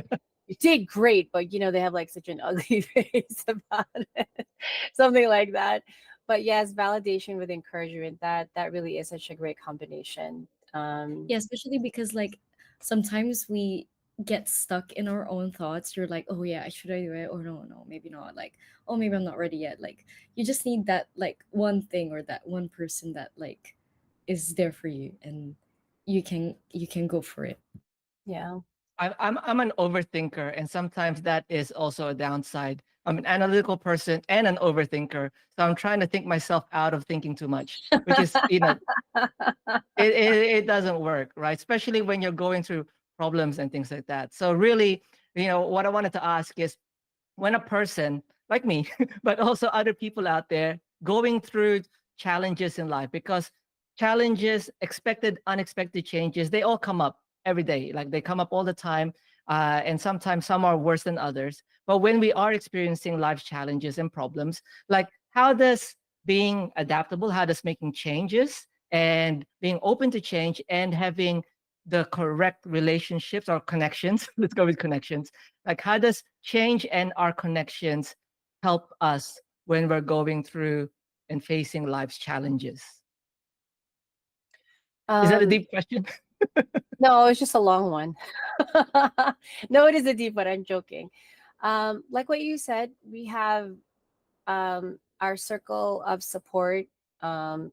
you did great, but they have like such an ugly face about it, something like that. But yes, validation with encouragement, that really is such a great combination. Yeah, especially because like sometimes we get stuck in our own thoughts. You're like, oh yeah, should I do it? Or no, no, maybe not. Like, oh, maybe I'm not ready yet. Like, you just need that like one thing or that one person that like is there for you, and you can go for it. Yeah. I'm an overthinker, and sometimes that is also a downside. I'm an analytical person and an overthinker, so I'm trying to think myself out of thinking too much, which is, it doesn't work, right? Especially when you're going through problems and things like that. So really, what I wanted to ask is, when a person like me, but also other people out there going through challenges in life, because challenges, expected, unexpected changes, they all come up every day. Like they come up all the time. And sometimes some are worse than others. But when we are experiencing life challenges and problems, like how does being adaptable, how does making changes and being open to change and having the correct relationships or connections, let's go with connections, like how does change and our connections help us when we're going through and facing life's challenges? Is that a um deep question? no, it's just a long one. No, it is a deep one. I'm joking. Like what you said, we have our circle of support. um,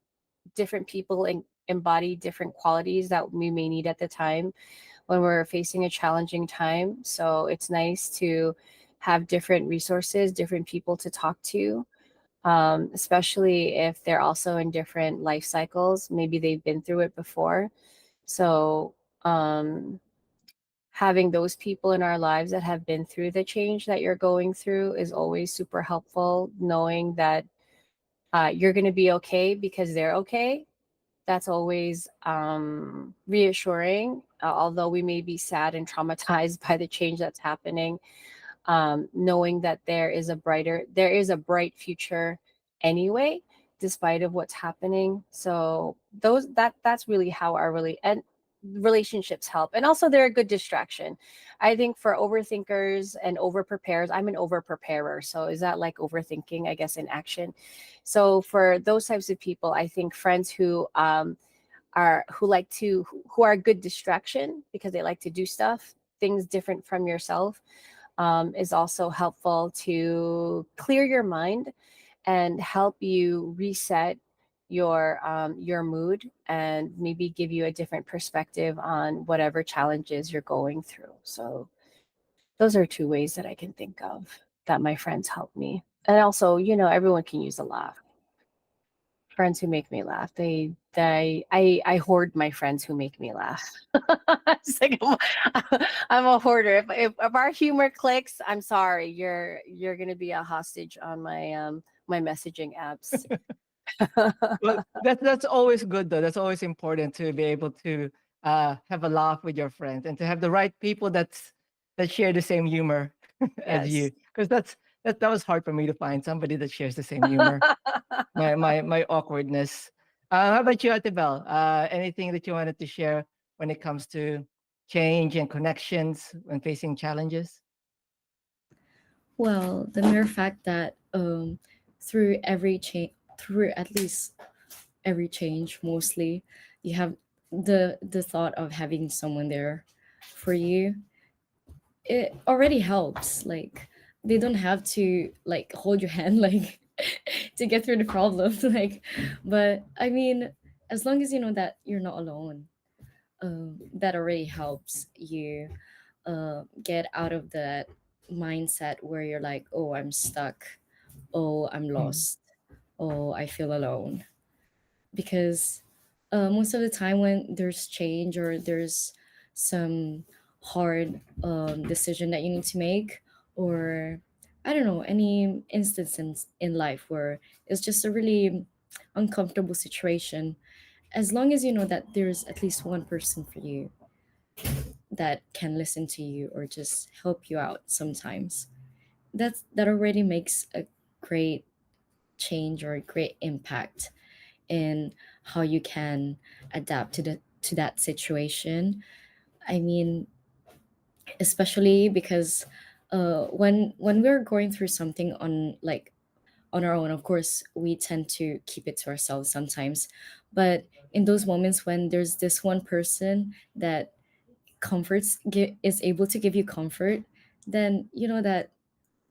Different people embody different qualities that we may need at the time when we're facing a challenging time. So it's nice to have different resources, different people to talk to, especially if they're also in different life cycles. Maybe they've been through it before. So, um, having those people in our lives that have been through the change that you're going through is always super helpful, knowing that you're going to be okay because they're okay. That's always reassuring. Although we may be sad and traumatized by the change that's happening, knowing that there is a bright future anyway, despite of what's happening. So that's really how our relationships help, and also they're a good distraction. I think for overthinkers and over preparers, I'm an over preparer. So is that like overthinking, I guess, in action? So for those types of people, I think friends who are a good distraction because they like to do stuff, things different from yourself, is also helpful to clear your mind and help you reset your mood, and maybe give you a different perspective on whatever challenges you're going through. So those are two ways that I can think of that my friends help me. And also, everyone can use a laugh. Friends who make me laugh. I hoard my friends who make me laugh. It's like I'm a hoarder. If our humor clicks, I'm sorry. You're gonna be a hostage on my messaging apps. Well, that's always good though. That's always important to be able to have a laugh with your friends and to have the right people that share the same humor as you. Yes. Because that was hard for me to find somebody that shares the same humor. My awkwardness. How about you, Ate Bell? Anything that you wanted to share when it comes to change and connections when facing challenges? Well, the mere fact that through every change, through at least every change, mostly, you have the thought of having someone there for you. It already helps. Like they don't have to like hold your hand like to get through the problem. Like, but I mean, as long as you know that you're not alone, that already helps you get out of that mindset where you're like, oh, I'm stuck, oh, I'm Mm, lost, oh, I feel alone. Because most of the time when there's change or there's some hard decision that you need to make, or I don't know, any instance in life where it's just a really uncomfortable situation, as long as you know that there's at least one person for you that can listen to you or just help you out sometimes, that already makes a great change or a great impact in how you can adapt to that situation. I mean, especially because when we're going through something on like on our own, of course we tend to keep it to ourselves sometimes, but in those moments when there's this one person that is able to give you comfort, then you know that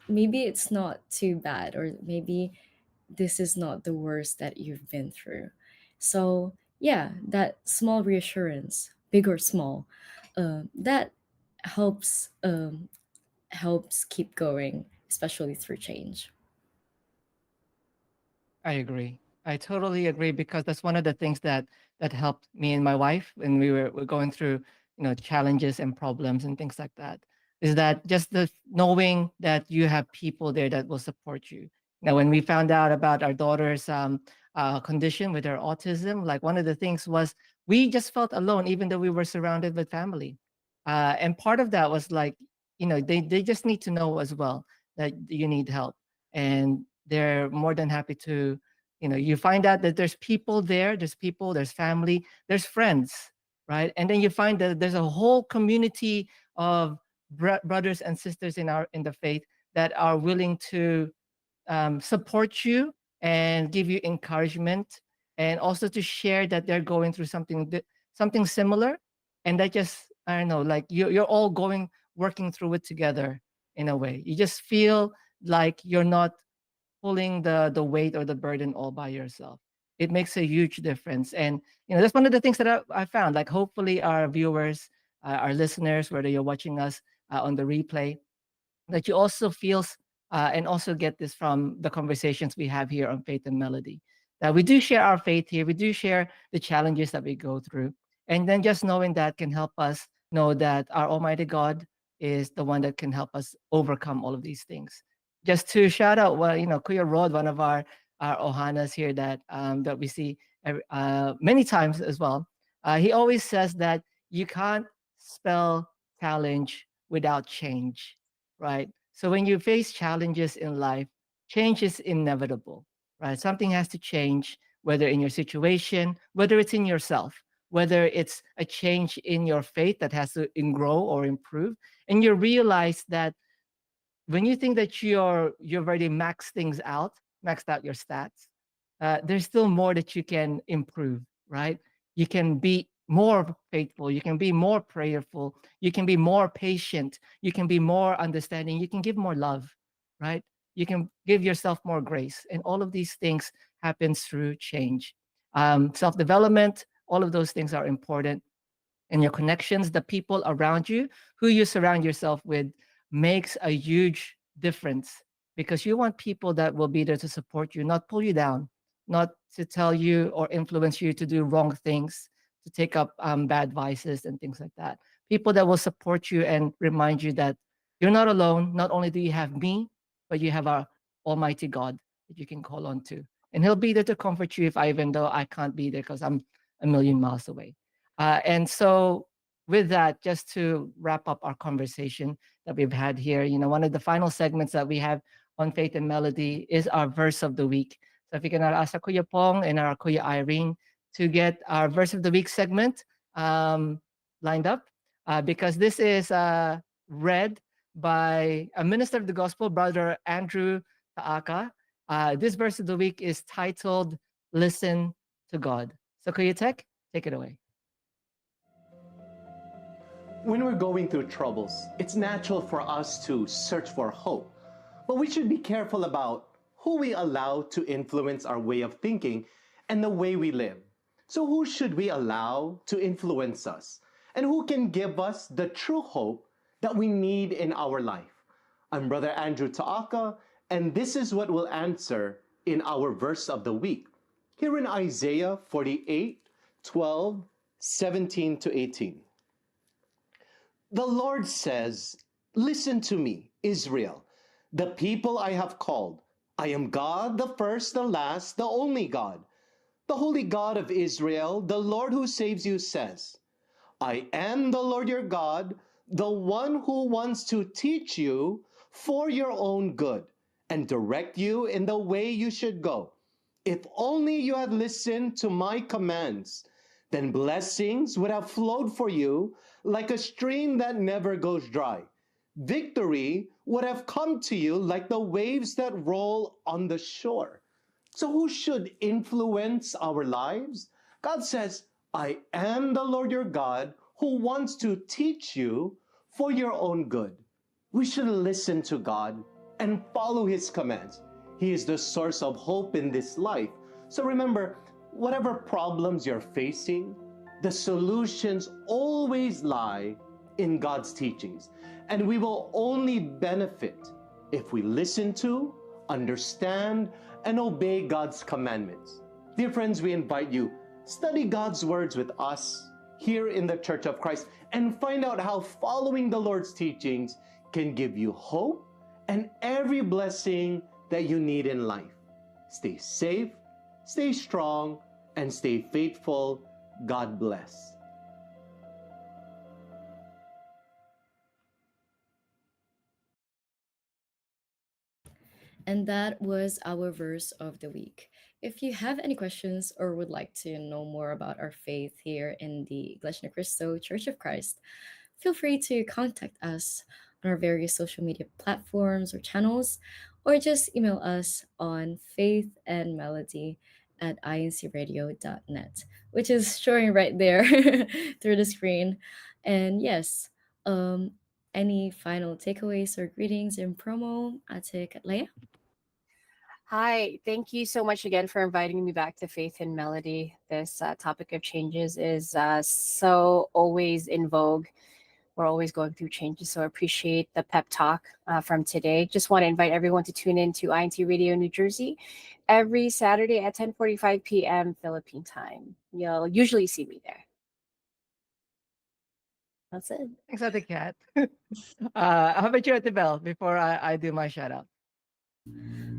maybe it's not too bad, or maybe this is not the worst that you've been through. So, yeah, that small reassurance, big or small, that helps helps keep going, especially through change. I agree. I totally agree because that's one of the things that helped me and my wife when we're going through, challenges and problems and things like that. Is that just the knowing that you have people there that will support you. Now, when we found out about our daughter's condition with her autism, like one of the things was we just felt alone, even though we were surrounded with family. And part of that was like, they just need to know as well that you need help, and they're more than happy to, you find out that there's people there, there's people, there's family, there's friends, right? And then you find that there's a whole community of brothers and sisters in the faith that are willing to support you and give you encouragement, and also to share that they're going through something similar, and that just, I don't know, like you're all going working through it together. In a way, you just feel like you're not pulling the weight or the burden all by yourself. It makes a huge difference. And that's one of the things that I found. Like, hopefully our viewers, our listeners, whether you're watching us on the replay, that you also feels and also get this from the conversations we have here on Faith and Melody, that we do share our faith here, we do share the challenges that we go through, and then just knowing that can help us know that our almighty God is the one that can help us overcome all of these things. Just to shout out, well, Kuya Rod, one of our ohanas here that we see many times as well, he always says that you can't spell challenge without change, right? So when you face challenges in life, change is inevitable, right? Something has to change, whether in your situation, whether it's in yourself, whether it's a change in your faith that has to grow or improve. And you realize that when you think that you've already maxed out your stats, there's still more that you can improve, right? You can be more faithful, you can be more prayerful, you can be more patient, you can be more understanding, you can give more love, right? You can give yourself more grace, and all of these things happens through change. Self-development, all of those things are important, and your connections, the people around you, who you surround yourself with, makes a huge difference, because you want people that will be there to support you, not pull you down, not to tell you or influence you to do wrong things, to take up bad vices and things like that. People that will support you and remind you that you're not alone. Not only do you have me, but you have our Almighty God that you can call on to. And He'll be there to comfort you, if even though I can't be there because I'm a million miles away. And so, with that, just to wrap up our conversation that we've had here, one of the final segments that we have on Faith and Melody is our verse of the week. So, if you can ask our Kuya Pong and our Kuya Irene to get our verse of the week segment um, lined up, because this is read by a minister of the gospel, Brother Andrew Taaka. This verse of the week is titled Listen to God. So, Kuya take it away. When we're going through troubles, it's natural for us to search for hope. But we should be careful about who we allow to influence our way of thinking and the way we live. So, who should we allow to influence us? And who can give us the true hope that we need in our life? I'm Brother Andrew Taaka, and this is what we'll answer in our verse of the week. Here in Isaiah 48:12, 17 to 18. The Lord says, "Listen to me, Israel, the people I have called. I am God, the first, the last, the only God. The holy God of Israel, the Lord who saves you says, I am the Lord your God, the one who wants to teach you for your own good and direct you in the way you should go. If only you had listened to my commands, then blessings would have flowed for you like a stream that never goes dry. Victory would have come to you like the waves that roll on the shore." So who should influence our lives? God says, "I am the Lord your God who wants to teach you for your own good." We should listen to God and follow his commands. He is the source of hope in this life. So remember, whatever problems you're facing, the solutions always lie in God's teachings. And we will only benefit if we listen to, understand, and obey God's commandments. Dear friends, we invite you, study God's words with us here in the Church of Christ and find out how following the Lord's teachings can give you hope and every blessing that you need in life. Stay safe, stay strong, and stay faithful. God bless. And that was our verse of the week. If you have any questions or would like to know more about our faith here in the Iglesia Ni Cristo Church of Christ, feel free to contact us on our various social media platforms or channels, or just email us on faithandmelody at incradio.net, which is showing right there through the screen. And yes, um, any final takeaways or greetings and promo, Ate Katlaya? Hi, thank you so much again for inviting me back to Faith and Melody. This topic of changes is so always in vogue. We're always going through changes, so I appreciate the pep talk from today. Just want to invite everyone to tune in to INCRadio New Jersey every Saturday at 10:45 p.m. Philippine time. You'll usually see me there. That's it. Thanks, Ate Kat. How about you, Ate Bell, before I do my shout out?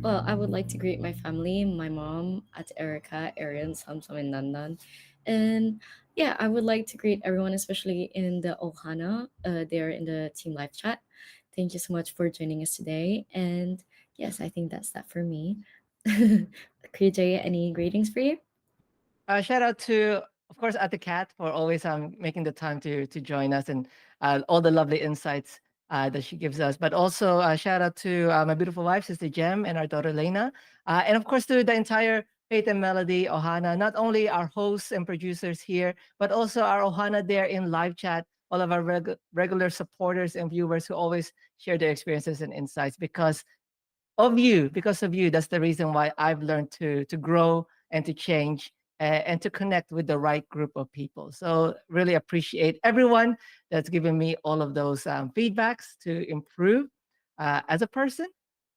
Well, I would like to greet my family, my mom, at Erica, Arian, Samsam, and Nandan. And yeah, I would like to greet everyone, especially in the Ohana, there in the team live chat. Thank you so much for joining us today. And yes, I think that's that for me. KJ, any greetings for you? Shout out to, of course, Ate Kat for always making the time to join us and all the lovely insights that she gives us. But also shout out to my beautiful wife, Sister Jem, and our daughter Lena, and of course to the entire Faith and Melody Ohana. Not only our hosts and producers here, but also our Ohana there in live chat. All of our regular supporters and viewers who always share their experiences and insights because of you. That's the reason why I've learned to grow and to change and to connect with the right group of people. So really appreciate everyone that's given me all of those feedbacks to improve as a person,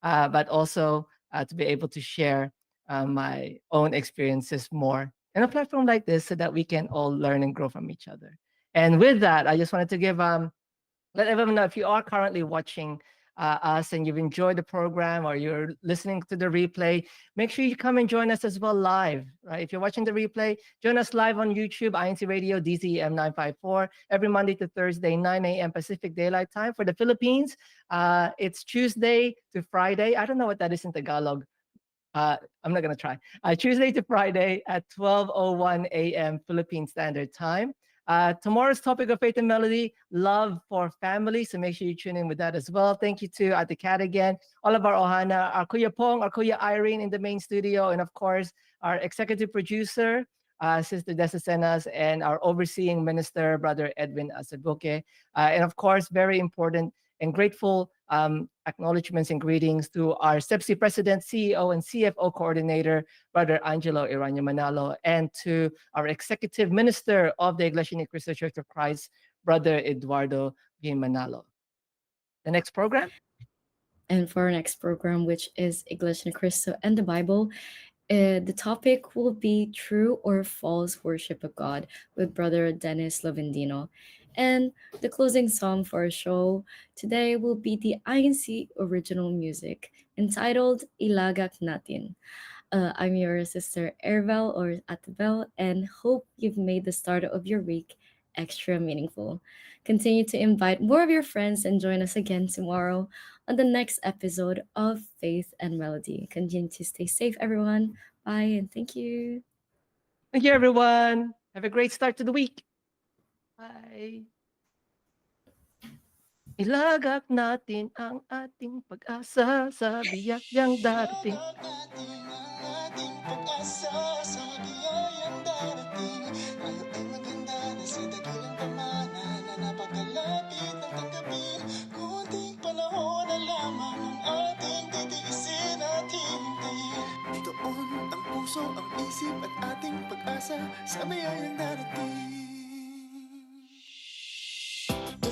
but also to be able to share my own experiences more in a platform like this so that we can all learn and grow from each other. And with that, I just wanted to give let everyone know if you are currently watching us and you've enjoyed the program or you're listening to the replay, make sure you come and join us as well live, right? If you're watching the replay, join us live on YouTube, INC Radio, DZM 954, every Monday to Thursday, 9 a.m. Pacific Daylight Time. For the Philippines, it's Tuesday to Friday. I don't know what that is in Tagalog. I'm not going to try. Tuesday to Friday at 12:01 a.m. Philippine Standard Time. Tomorrow's topic of Faith and Melody, love for family. So make sure you tune in with that as well. Thank you to Ate Kat again, all of our Ohana, our Kuya Pong, our Kuya Irene in the main studio, and of course, our executive producer, Sister Desicenas, and our overseeing minister, Brother Edwin Asabuke. And of course, very important and grateful acknowledgements and greetings to our CEBSI President, CEO, and CFO Coordinator, Brother Angelo Iranyo Manalo, and to our Executive Minister of the Iglesia Ni Cristo Church of Christ, Brother Eduardo B. Manalo. The next program? And for our next program, which is Iglesia Ni Cristo and the Bible, the topic will be true or false worship of God with Brother Dennis Lovendino. And the closing song for our show today will be the INC original music entitled Ilagak Natin. I'm your sister Ervel or Atbel, and hope you've made the start of your week extra meaningful. Continue to invite more of your friends and join us again tomorrow on the next episode of Faith and Melody. Continue to stay safe, everyone. Bye, and thank you. Thank you, everyone. Have a great start to the week. Bye. Ilagak natin ang ating pag-asa sa biyak niyang darating. Ating pag-asa sa biyayang darating. Tayo ay maganda na sa dakilang pamana na napakalapit ng tanggapin. Kunting panahon na lamang ang ating titiisin at hihintayin. Doon ang puso, ang isip at ating pag-asa sa biyayang darating.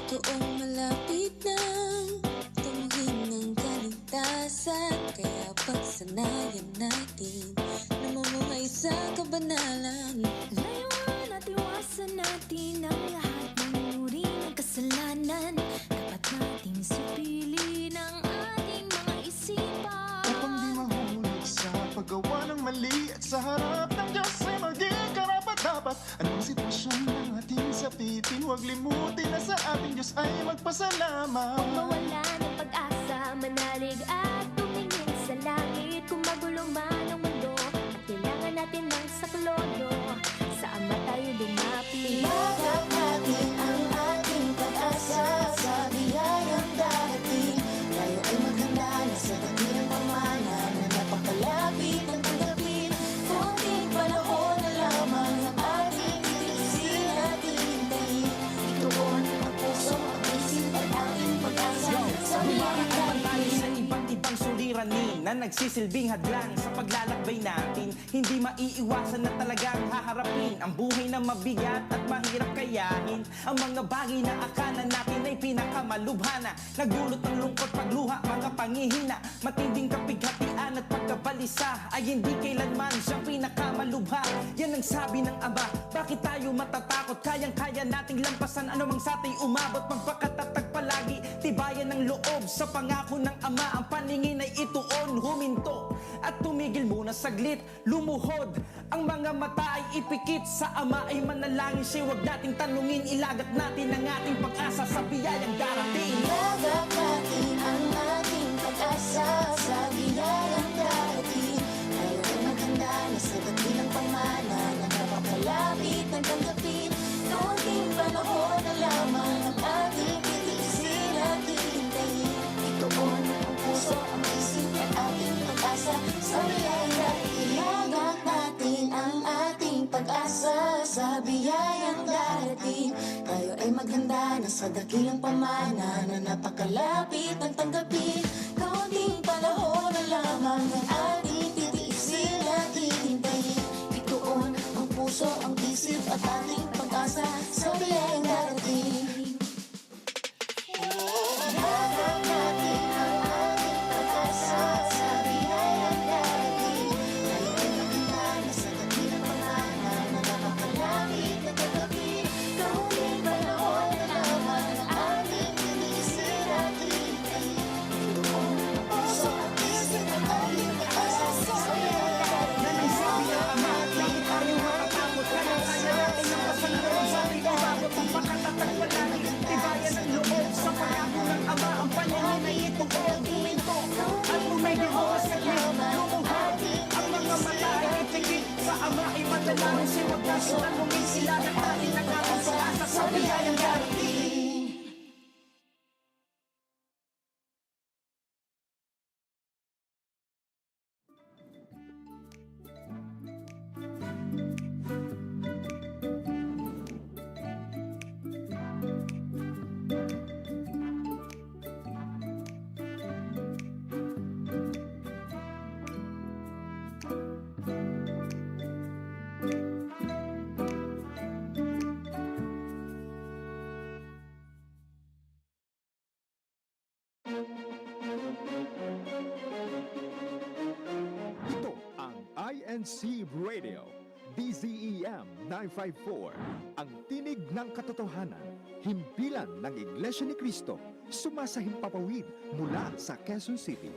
Totoong malapit nang tumuhin ng kaligtasan. Kaya pagsanayan natin na mamumuhay sa kabanalan. Layuan at iwasan natin ang lahat ng uri ng kasalanan. Dapat nating supilin ang ating mga isipan Upang di mahulog sa paggawa ng mali at sa harap ng Diyos ay maging karapat-dapat. Anong sitwasyon ng ating sapitin, huwag limutin na sa ating Diyos ay magpasalamat. Huwag mawala ng pag-asa, manalig at tumingin sa langit. Kung magulo man ang mundo at kailangan natin ng saklolo, sa Ama tayo lumapit. Ilagak natin ang ating pag-asa sa biyayang darating. Tayo ay maghanda na sa dakilang pamana na napakalapit ng tanggapin. Kunting panahon na lamang ang ating titiisin at hihintayin. Ituon ang puso, ang isip at ating pag-asa sa biyayang darating. Sa iba't ibang suliranin na nagsisilbing hadlang sa paglalakbay natin. Hindi maiiwasan na talagang haharapin ang buhay na mabigat at mahirap kayahin. Ang mga bagay na akala natin ay pinakamalubhana, nagdulot ng lungkot, pagluha, mga pangihina. Matinding kapighatian at pagkabalisa ay hindi kailanman siyang pinakamalubha. Yan ang sabi ng Ama, bakit tayo matatakot? Kayang-kaya nating lampasan anumang satay umabot. Magpakatatag palagi, tibayan ng loob sa pangako ng Ama. Ang paningin ay ituon, huminto at tumigil muna saglit, lumuhod. Ang mga mata ay ipikit sa Ama ay manalangin siya. Huwag nating tanungin, ilagak natin ang ating pag-asa sa biyayang darating. Ilagak natin ang ating pag-asa sa biyayang darating. Tayo ay maghanda na sa dakilang pamana na napakalapit ng tanggapin. Kaunting panahon na lamang ang ating titiisin at hihintayin. Ituon ang puso, ang isip at ating pag-asa sa biyayang darating. Ilagak natin ang ating pag-asa sa biyayang darating. Tayo ay maghanda na sa dakilang pamana na napakalapit ng tanggapin. Kaunting panahon na lamang ang ating titiisin at hihintayin. Ituon ang puso, ang isip at ating pag-asa sa biyayang darating. Ilagak natin ang ating pag-asa sa biyayang darating. Tayo ay maghanda na sa dakilang pamana na napakalapit ng tanggapin. Kaunting panahon na lamang ang ating titiisin at hihintayin. Ituon ang puso, ang isip at ating pag-asa sa biyayang darating. Sabi ng Ama, bakit tayo matatakot? Kayang-kaya natin ang pasalubong sa ating umabot. Ang pakatatag palagi, tibayan ng loob sa pangako ng Ama. Ang paningin ay ituon, huminto at tumigil muna saglit, lumuhod. Ang mga mata ay ipikit sa Ama ay manalangin siya. Huwag natin tanungin, ilagak natin ang ating pag-asa biyayang darating. Ito ang INCRadio, DZEM 954, ang tinig ng katotohanan, himpilan ng Iglesia ni Cristo, sumasahimpapawid mula sa Quezon City.